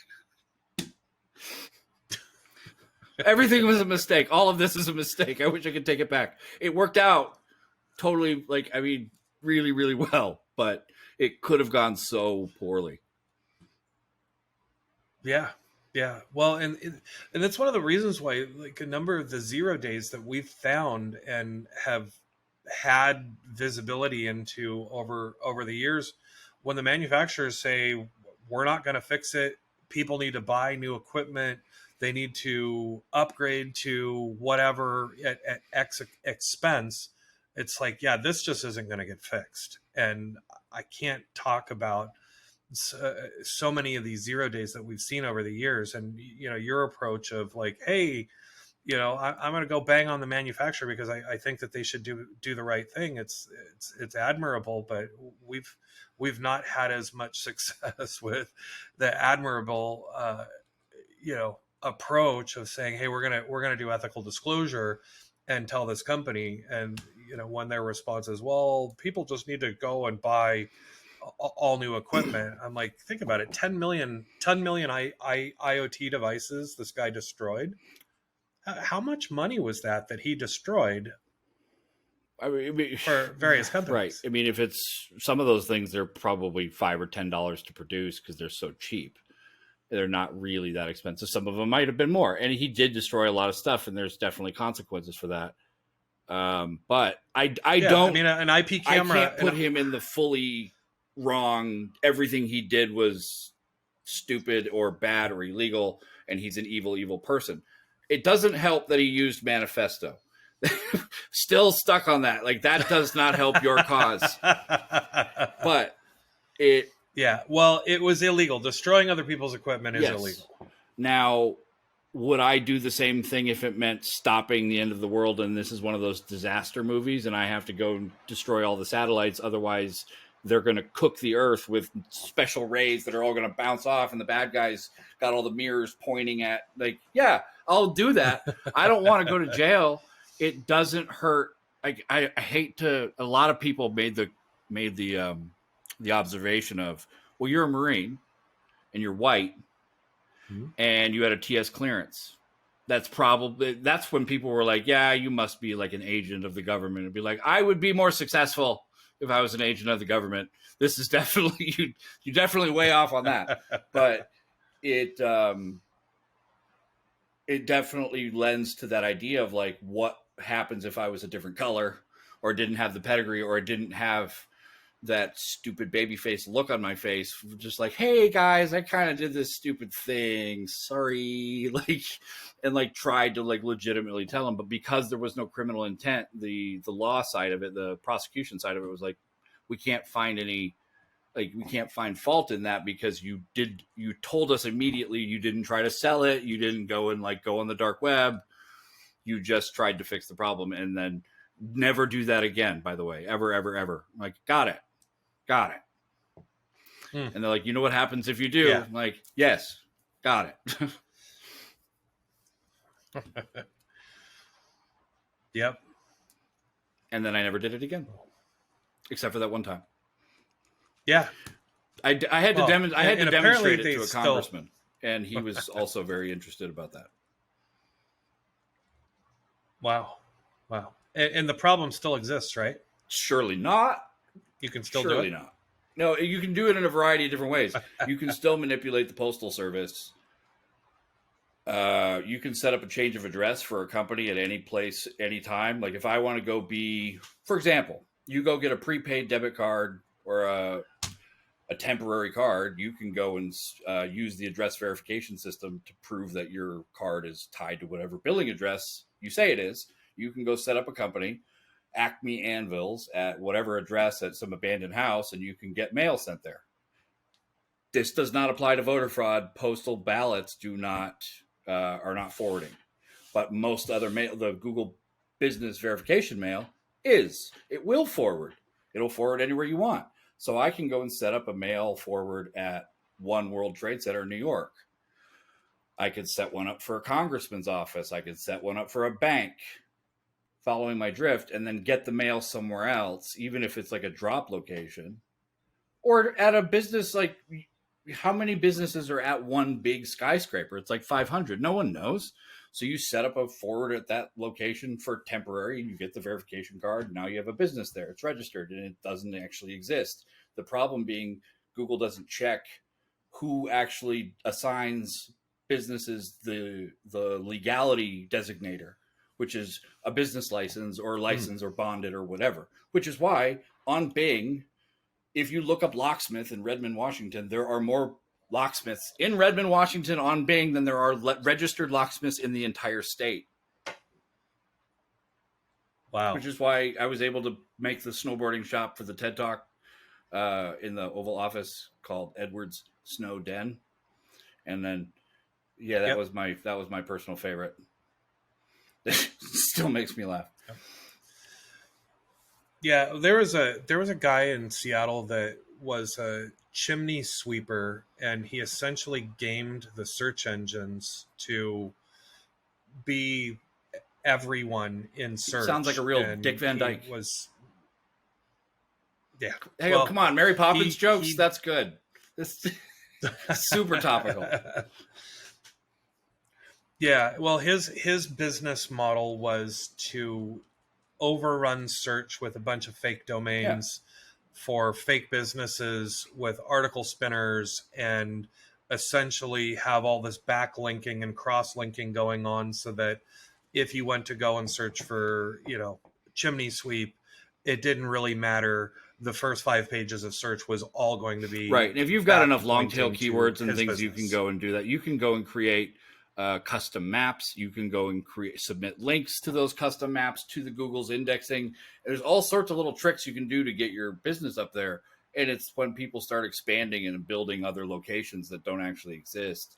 Everything was a mistake. All of this is a mistake. I wish I could take it back. It worked out totally, really, really well, but it could have gone so poorly. Yeah. Yeah. Well, and that's one of the reasons why, like, a number of the 0 days that we've found and have had visibility into over the years, when the manufacturers say, we're not going to fix it, people need to buy new equipment, they need to upgrade to whatever at X expense, it's like, yeah, this just isn't going to get fixed. And I can't talk about so many of these 0 days that we've seen over the years. And, your approach of like, hey, I'm going to go bang on the manufacturer because I think that they should do the right thing. It's admirable, but we've not had as much success with the admirable, approach of saying, hey, we're gonna do ethical disclosure and tell this company, and when their response is, well, people just need to go and buy all new equipment. I'm like, think about it, 10 million IoT devices this guy destroyed. How much money was that he destroyed I mean, for various companies? Right. I mean, if it's some of those things, they're probably $5 or $10 to produce because they're so cheap. They're not really that expensive. Some of them might have been more. And he did destroy a lot of stuff, and there's definitely consequences for that. But I don't. I mean, an IP camera. I can't put him in the fully wrong. Everything he did was stupid or bad or illegal, and he's an evil person. It doesn't help that he used Manifesto. Still stuck on that. Like, that does not help your cause. But it. Yeah, well, it was illegal. Destroying other people's equipment is illegal. Now, would I do the same thing if it meant stopping the end of the world and this is one of those disaster movies and I have to go and destroy all the satellites? Otherwise, they're going to cook the earth with special rays that are all going to bounce off, and the bad guys got all the mirrors pointing at, like, yeah, I'll do that. I don't want to go to jail. It doesn't hurt. I hate to. A lot of people made the observation of, well, you're a Marine and you're white and you had a TS clearance. That's when people were like, yeah, you must be like an agent of the government. It'd be like, I would be more successful if I was an agent of the government. This is definitely, you definitely way off on that. But it definitely lends to that idea of like, what happens if I was a different color or didn't have the pedigree or didn't have that stupid baby face look on my face, just like, hey guys, I kind of did this stupid thing, sorry, and tried to legitimately tell them. But because there was no criminal intent, the law side of it, the prosecution side of it, was like, we can't find fault in that because you told us immediately you didn't try to sell it, you didn't go and go on the dark web, you just tried to fix the problem, and then never do that again, by the way, ever. Like, got it. And they're like, you know what happens if you do? Yeah. I'm like, yes, got it. Yep. And then I never did it again, except for that one time. Yeah. I had to demonstrate it to a congressman, and he was also very interested about that. Wow. And the problem still exists, right? Surely not. You can still do it? Surely not. No, you can do it in a variety of different ways. You can still manipulate the postal service. You can set up a change of address for a company at any place, anytime. Like, if I want to go be, for example, you go get a prepaid debit card or a temporary card, you can go and use the address verification system to prove that your card is tied to whatever billing address you say it is. You can go set up a company, Acme Anvils, at whatever address at some abandoned house, and you can get mail sent there. This does not apply to voter fraud. Postal ballots are not forwarding, but most other mail, the Google Business Verification mail is. It will forward. It'll forward anywhere you want. So I can go and set up a mail forward at One World Trade Center in New York. I could set one up for a congressman's office. I could set one up for a bank, following my drift, and then get the mail somewhere else, even if it's like a drop location. Or at a business, like, how many businesses are at one big skyscraper? It's like 500. No one knows. So you set up a forward at that location for temporary, and you get the verification card. Now you have a business there. It's registered, and it doesn't actually exist. The problem being Google doesn't check who actually assigns businesses the legality designator, which is a business license or license or bonded or whatever. Which is why on Bing, if you look up locksmith in Redmond, Washington, there are more locksmiths in Redmond, Washington on Bing than there are registered locksmiths in the entire state. Wow. Which is why I was able to make the snowboarding shop for the TED Talk in the Oval Office called Edward's Snow Den. And then, yeah, that was my personal favorite. Still makes me laugh. Yeah, there was a guy in Seattle that was a chimney sweeper, and he essentially gamed the search engines to be everyone in search. Sounds like a real and Dick Van he Dyke. was yeah. Hey, Well, come on, Mary Poppins jokes. he That's good. This super topical. Yeah, well, his business model was to overrun search with a bunch of fake domains for fake businesses with article spinners, and essentially have all this backlinking and cross-linking going on, so that if you went to go and search for, chimney sweep, it didn't really matter. The first 5 pages of search was all going to be right. And if you've got enough long tail pointing to keywords and his things, you can business. go and do that. You can go and create custom maps. You can go and submit links to those custom maps to the Google's indexing. There's all sorts of little tricks you can do to get your business up there. And it's when people start expanding and building other locations that don't actually exist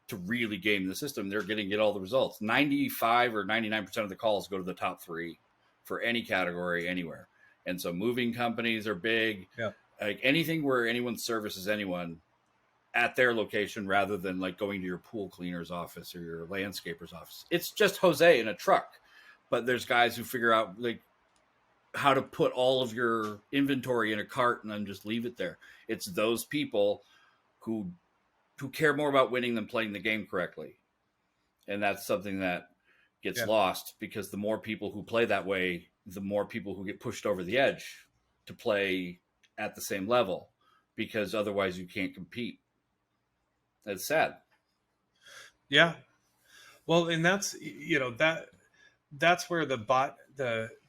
to really game the system, they're going to get all the results. 95 or 99% of the calls go to the top 3 for any category anywhere. And so moving companies are big. Yeah. Like anything where anyone services anyone at their location, rather than like going to your pool cleaner's office or your landscaper's office. It's just Jose in a truck. But there's guys who figure out like how to put all of your inventory in a cart and then just leave it there. It's those people who care more about winning than playing the game correctly. And that's something that gets lost, because the more people who play that way, the more people who get pushed over the edge to play at the same level, because otherwise you can't compete. That's sad. Yeah. Well, and that's that's where the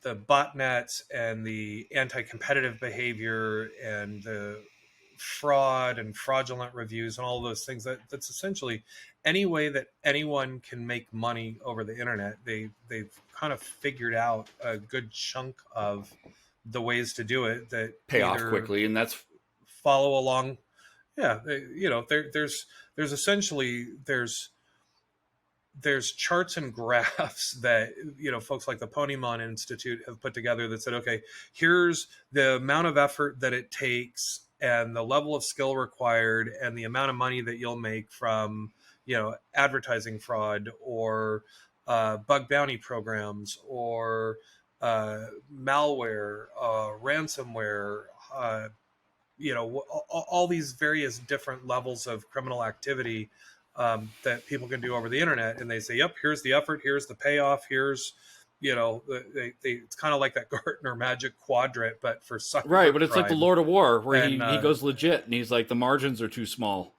botnets and the anti-competitive behavior and the fraud and fraudulent reviews and all those things, that's essentially any way that anyone can make money over the internet. They've kind of figured out a good chunk of the ways to do it that pay off quickly, and that's follow along. Yeah, there's essentially there's charts and graphs that folks like the Ponymon Institute have put together that said, okay, here's the amount of effort that it takes and the level of skill required and the amount of money that you'll make from advertising fraud or bug bounty programs or malware, ransomware, all these various different levels of criminal activity that people can do over the internet. And they say, yep, here's the effort, here's the payoff, here's, it's kind of like that Gartner magic quadrant, but for cyber right. But it's crime. like the Lord of War, where he goes legit and he's like, the margins are too small.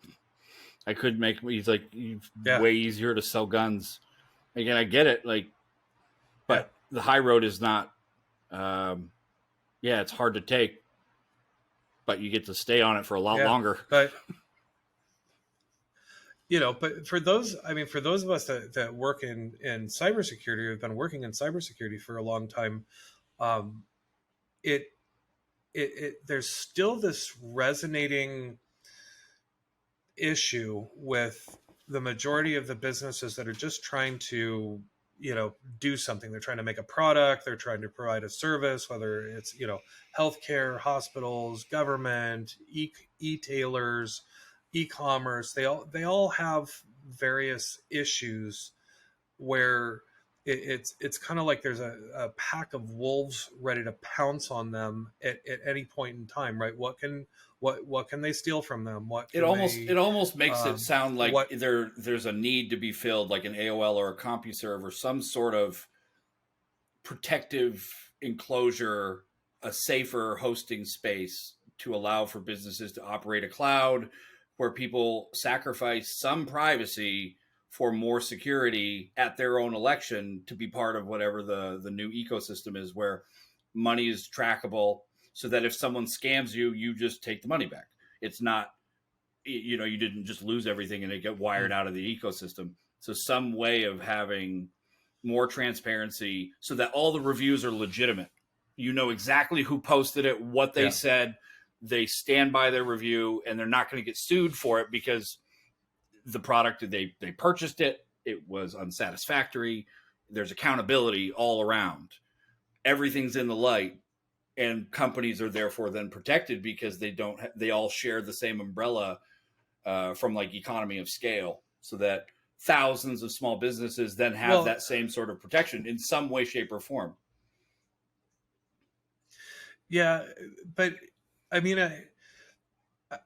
I could make, he's like, way easier to sell guns. Again, I get it. Like, but the high road is not, it's hard to take, but you get to stay on it for a lot longer. But, but for those of us that work in cybersecurity, or have been working in cybersecurity for a long time, there's still this resonating issue with the majority of the businesses that are just trying to, do something. They're trying to make a product, they're trying to provide a service, whether it's, healthcare, hospitals, government, e-tailers, e-commerce. They all have various issues where it's kind of like there's a pack of wolves ready to pounce on them at any point in time, right? What can they steal from them? It almost makes it sound like there's a need to be filled, like an AOL or a CompuServe or some sort of protective enclosure, a safer hosting space to allow for businesses to operate a cloud where people sacrifice some privacy for more security at their own election to be part of whatever the new ecosystem is, where money is trackable, so that if someone scams you, you just take the money back. It's not, you didn't just lose everything and it get wired out of the ecosystem. So some way of having more transparency so that all the reviews are legitimate. You know exactly who posted it, what they said, they stand by their review, and they're not going to get sued for it because the product, they purchased it, it was unsatisfactory. there's accountability all around. Everything's in the light, and companies are therefore then protected because they all share the same umbrella from like economy of scale, so that thousands of small businesses then have that same sort of protection in some way, shape, or form. Yeah, but I mean,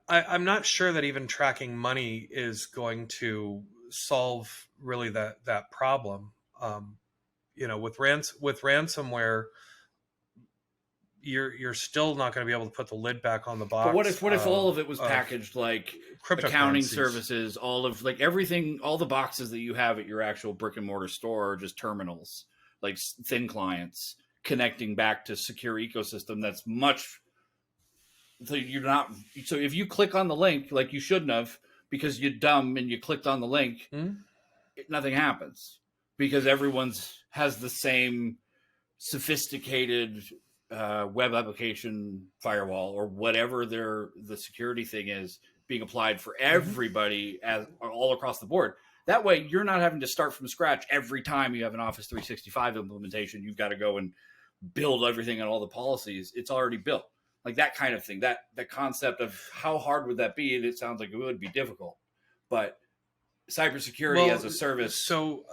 I'm not sure that even tracking money is going to solve really that problem. With ransomware, you're still not going to be able to put the lid back on the box. But what if all of it was packaged like accounting services, all of like everything, all the boxes that you have at your actual brick and mortar store are just terminals, like thin clients connecting back to secure ecosystem that's much. So you're not. So if you click on the link like you shouldn't have because you're dumb and you clicked on the link, nothing happens because everyone's has the same sophisticated web application firewall or whatever the security thing is being applied for everybody as all across the board. That way, you're not having to start from scratch every time you have an Office 365 implementation. You've got to go and build everything and all the policies. It's already built. Like that kind of thing, that concept of how hard would that be? And it sounds like it would be difficult, but cybersecurity as a service. So,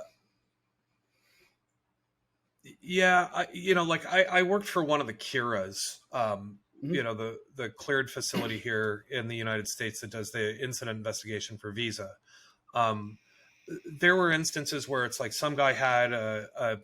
yeah, I worked for one of the Kiras, the cleared facility here in the United States that does the incident investigation for Visa. There were instances where it's like some guy had a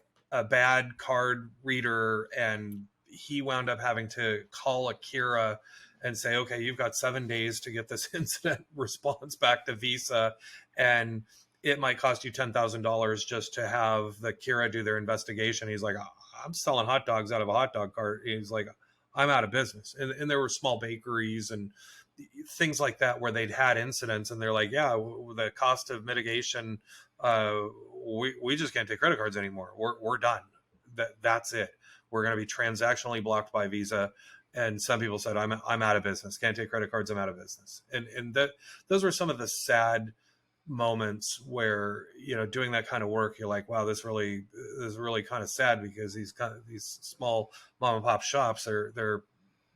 bad card reader and he wound up having to call Akira and say, okay, you've got 7 days to get this incident response back to Visa. And it might cost you $10,000 just to have the Kira do their investigation. He's like, I'm selling hot dogs out of a hot dog cart. He's like, I'm out of business. And there were small bakeries and things like that where they'd had incidents and they're like, yeah, the cost of mitigation, we just can't take credit cards anymore. We're done. That's it. We're going to be transactionally blocked by Visa. And some people said, I'm out of business. Can't take credit cards. I'm out of business. And those were some of the sad moments where, doing that kind of work, you're like, wow, this is really kind of sad because these small mom and pop shops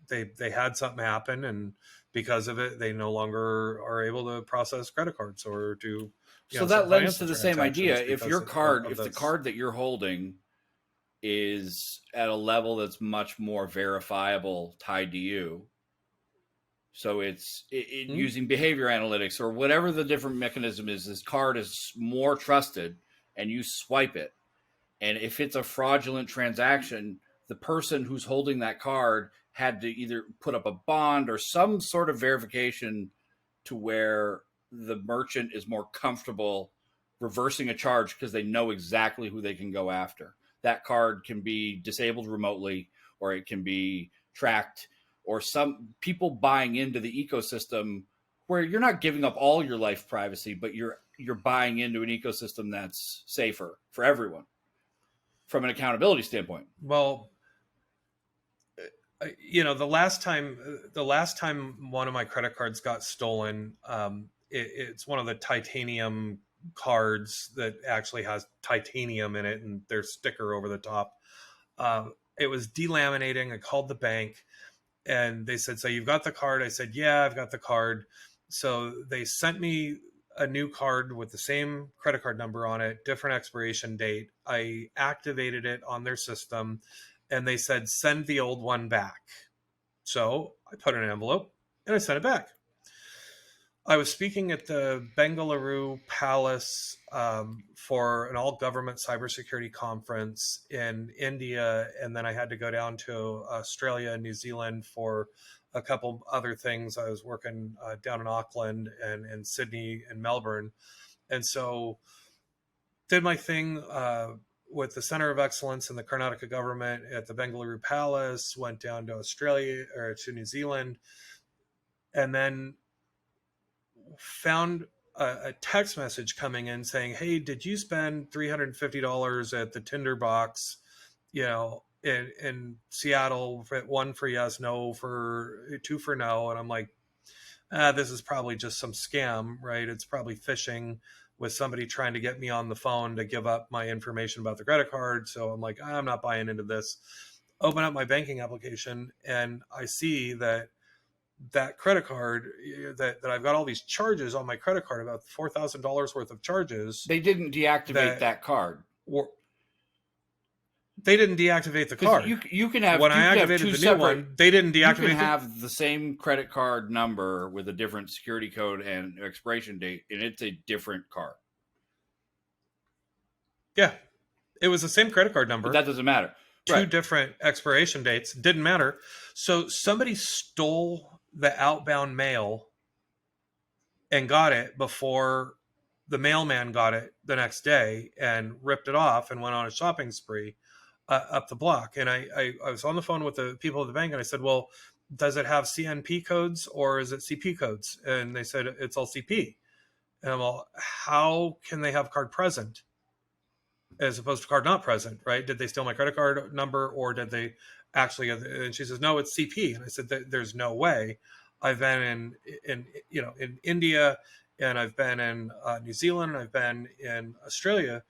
they had something happen, and because of it, they no longer are able to process credit cards or do. So that lends to the same idea. If your card, if the card that you're holding is at a level that's much more verifiable tied to you, so it's using behavior analytics or whatever the different mechanism is, this card is more trusted and you swipe it. And if it's a fraudulent transaction, the person who's holding that card had to either put up a bond or some sort of verification to where the merchant is more comfortable reversing a charge because they know exactly who they can go after. That card can be disabled remotely, or it can be tracked, or some people buying into the ecosystem where you're not giving up all your life privacy, but you're buying into an ecosystem that's safer for everyone from an accountability standpoint. Well, the last time one of my credit cards got stolen, it's one of the titanium cards that actually has titanium in it and their sticker over the top. It was delaminating. I called the bank and they said, so you've got the card? I said, yeah, I've got the card. So they sent me a new card with the same credit card number on it, different expiration date. I activated it on their system and they said, send the old one back. So I put in an envelope and I sent it back. I was speaking at the Bengaluru Palace for an all-government cybersecurity conference in India, and then I had to go down to Australia and New Zealand for a couple other things. I was working down in Auckland and Sydney and Melbourne, and so did my thing with the Center of Excellence in the Karnataka government at the Bengaluru Palace, went down to Australia or to New Zealand, and then found a text message coming in saying, hey, did you spend $350 at the Tinderbox, in Seattle, 1 for yes, no for 2 for no? And I'm like, this is probably just some scam, right? It's probably phishing. with somebody trying to get me on the phone to give up my information about the credit card. So I'm like, I'm not buying into this. Open up my banking application, and I see that credit card, that I've got all these charges on my credit card, about $4,000 worth of charges. They didn't deactivate that card. They didn't deactivate the card. You can have, when I activated the new one, they didn't deactivate. You can have the same credit card number with a different security code and expiration date, and it's a different card. Yeah, it was the same credit card number. But that doesn't matter. Two different expiration dates. Didn't matter. So somebody stole the outbound mail and got it before the mailman got it the next day, and ripped it off and went on a shopping spree up the block. And I was on the phone with the people at the bank, and I said, well, does it have CNP codes or is it CP codes? And they said, it's all CP. And I'm all, how can they have card present as opposed to card not present, right? Did they steal my credit card number, or did they actually? And she says, no, it's CP. And I said, there's no way. I've been in India, and I've been in New Zealand, and I've been in Australia.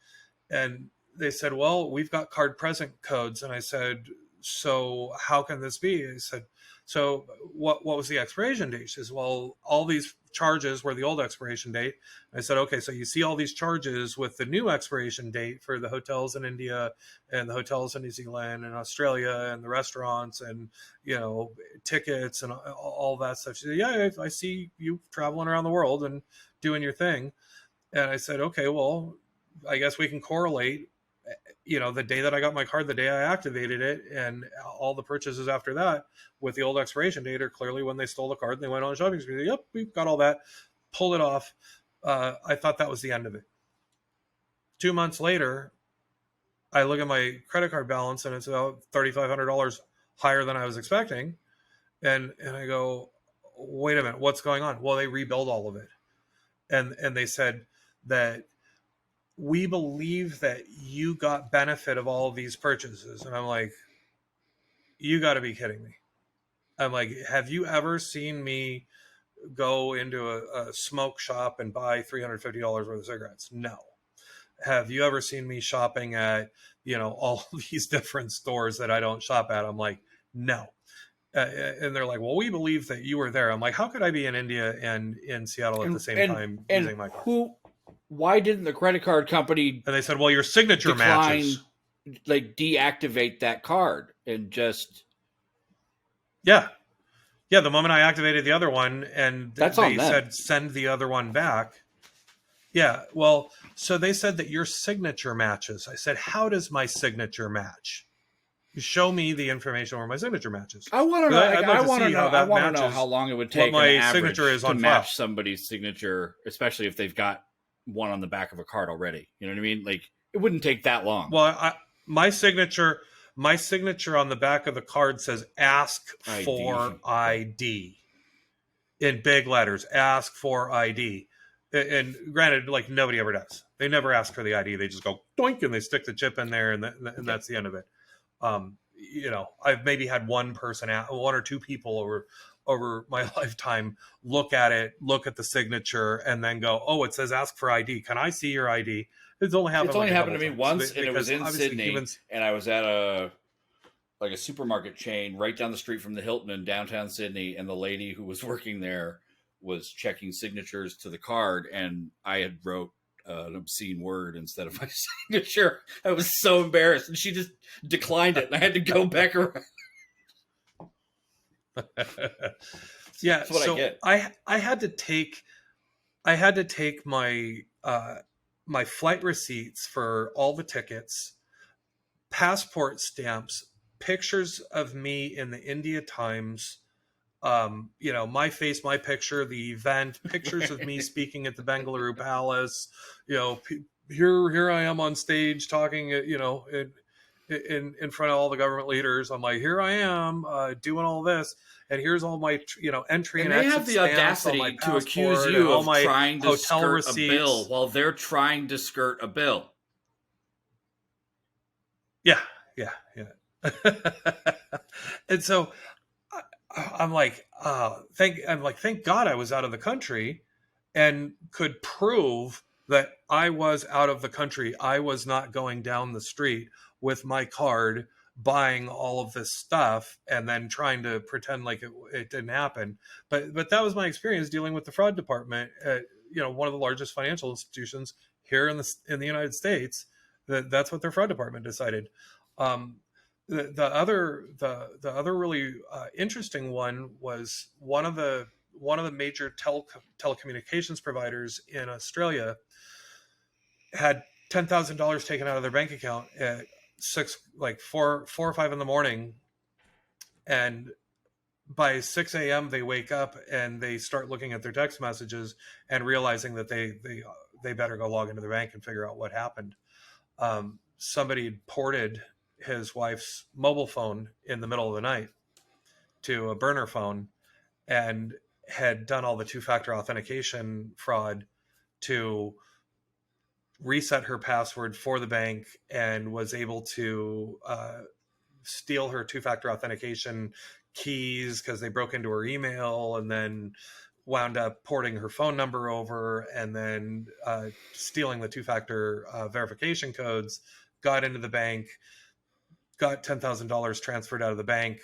And they said, well, we've got card present codes. And I said, so how can this be? I said, so what was the expiration date? She says, well, all these charges were the old expiration date. I said, okay, so you see all these charges with the new expiration date for the hotels in India and the hotels in New Zealand and Australia and the restaurants and, tickets and all that stuff. She said, yeah, I see you traveling around the world and doing your thing. And I said, okay, well, I guess we can correlate, the day that I got my card, the day I activated it, and all the purchases after that with the old expiration date are clearly when they stole the card and they went on a shopping spree. Yep, we've got all that. Pulled it off. I thought that was the end of it. 2 months later, I look at my credit card balance, and it's about $3,500 higher than I was expecting. And I go, wait a minute, what's going on? Well, they rebuilt all of it. And they said that we believe that you got benefit of all of these purchases. And I'm like, you got to be kidding me. I'm like, have you ever seen me go into a smoke shop and buy $350 worth of cigarettes? No. Have you ever seen me shopping at, all these different stores that I don't shop at? I'm like, no. And they're like, well, we believe that you were there. I'm like, how could I be in India and in Seattle at the same time using my card? Why didn't the credit card company? And they said, well, your signature matches. Like deactivate that card and just. Yeah. The moment I activated the other one, and they said, send the other one back. Yeah. Well, so they said that your signature matches. I said, how does my signature match? You show me the information where my signature matches. I want to know. I want to know how long it would take my signature is to on match file. Somebody's signature, especially if they've got one on the back of a card already. You know what I mean? Like, it wouldn't take that long. Well, my signature on the back of the card says ask for ID in big letters. Ask for ID. And granted, like, nobody ever does. They never ask for the ID. They just go doink and they stick the chip in there, and that's the end of it. I've maybe had one or two people over my lifetime look at the signature and then go, oh, it says ask for ID. Can I see your ID? It's only happened to me once, and it was in Sydney, and I was at a supermarket chain right down the street from the Hilton in downtown Sydney, and the lady who was working there was checking signatures to the card, and I had wrote an obscene word instead of my signature. I was so embarrassed, and she just declined it, and I had to go back around. Yeah, that's what so I get. I had to take my my flight receipts for all the tickets, passport stamps, pictures of me in the India Times, my face, my picture, the event, pictures of me speaking at the Bengaluru Palace, here I am on stage talking, in front of all the government leaders. I'm like, here I am doing all this, and here's all my, entry and exit. They have the audacity to accuse you of trying to skirt receipts. A bill while they're trying to skirt a bill. Yeah. And so I'm like, thank God I was out of the country and could prove that I was out of the country. I was not going down the street with my card buying all of this stuff and then trying to pretend like it didn't happen. But that was my experience dealing with the fraud department at, one of the largest financial institutions here in the United States. That's what their fraud department decided. The other really interesting one was one of the major telecommunications providers in Australia had $10,000 taken out of their bank account at 4 or 5 in the morning, and by 6 a.m. they wake up and they start looking at their text messages and realizing that they better go log into their bank and figure out what happened. Somebody ported his wife's mobile phone in the middle of the night to a burner phone and had done all the two-factor authentication fraud to reset her password for the bank, and was able to steal her two-factor authentication keys because they broke into her email, and then wound up porting her phone number over, and then stealing the two-factor verification codes, got into the bank, got $10,000 transferred out of the bank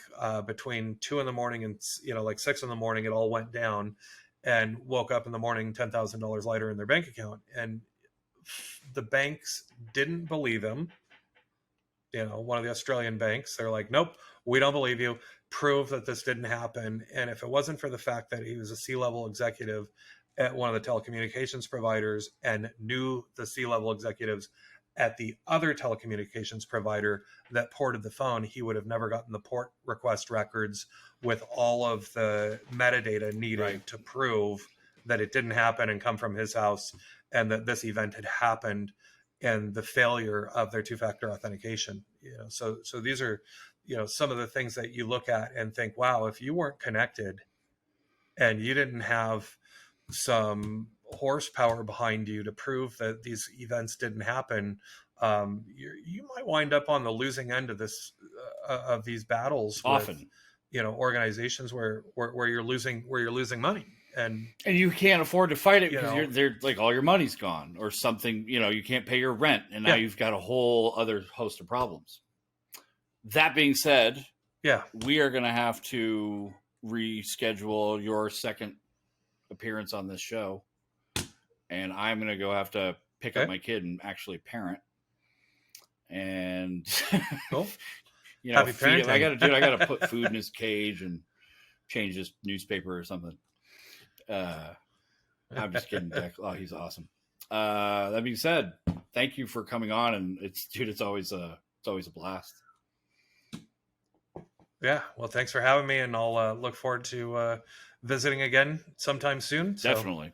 between 2 in the morning and 6 in the morning. It all went down, and woke up in the morning $10,000 lighter in their bank account. And the banks didn't believe him. One of the Australian banks, they're like, nope, we don't believe you. Prove that this didn't happen. And if it wasn't for the fact that he was a C-level executive at one of the telecommunications providers and knew the C-level executives at the other telecommunications provider that ported the phone, he would have never gotten the port request records with all of the metadata needed to prove that it didn't happen and come from his house, and that this event had happened, and the failure of their two-factor authentication. So these are, some of the things that you look at and think, wow, if you weren't connected and you didn't have some horsepower behind you to prove that these events didn't happen, you might wind up on the losing end of this, of these battles. Often, with, organizations where you're losing money. And you can't afford to fight it because they're like, all your money's gone or something. You can't pay your rent, and now you've got a whole other host of problems. That being said, we are going to have to reschedule your second appearance on this show, and I'm going to go have to pick up my kid and actually parent. And cool. Feed him. I got to put food in his cage and change his newspaper or something. I'm just kidding, Jack. Oh, he's awesome. That being said, thank you for coming on, and it's always a blast. Yeah, well, thanks for having me, and I'll look forward to visiting again sometime soon. Definitely.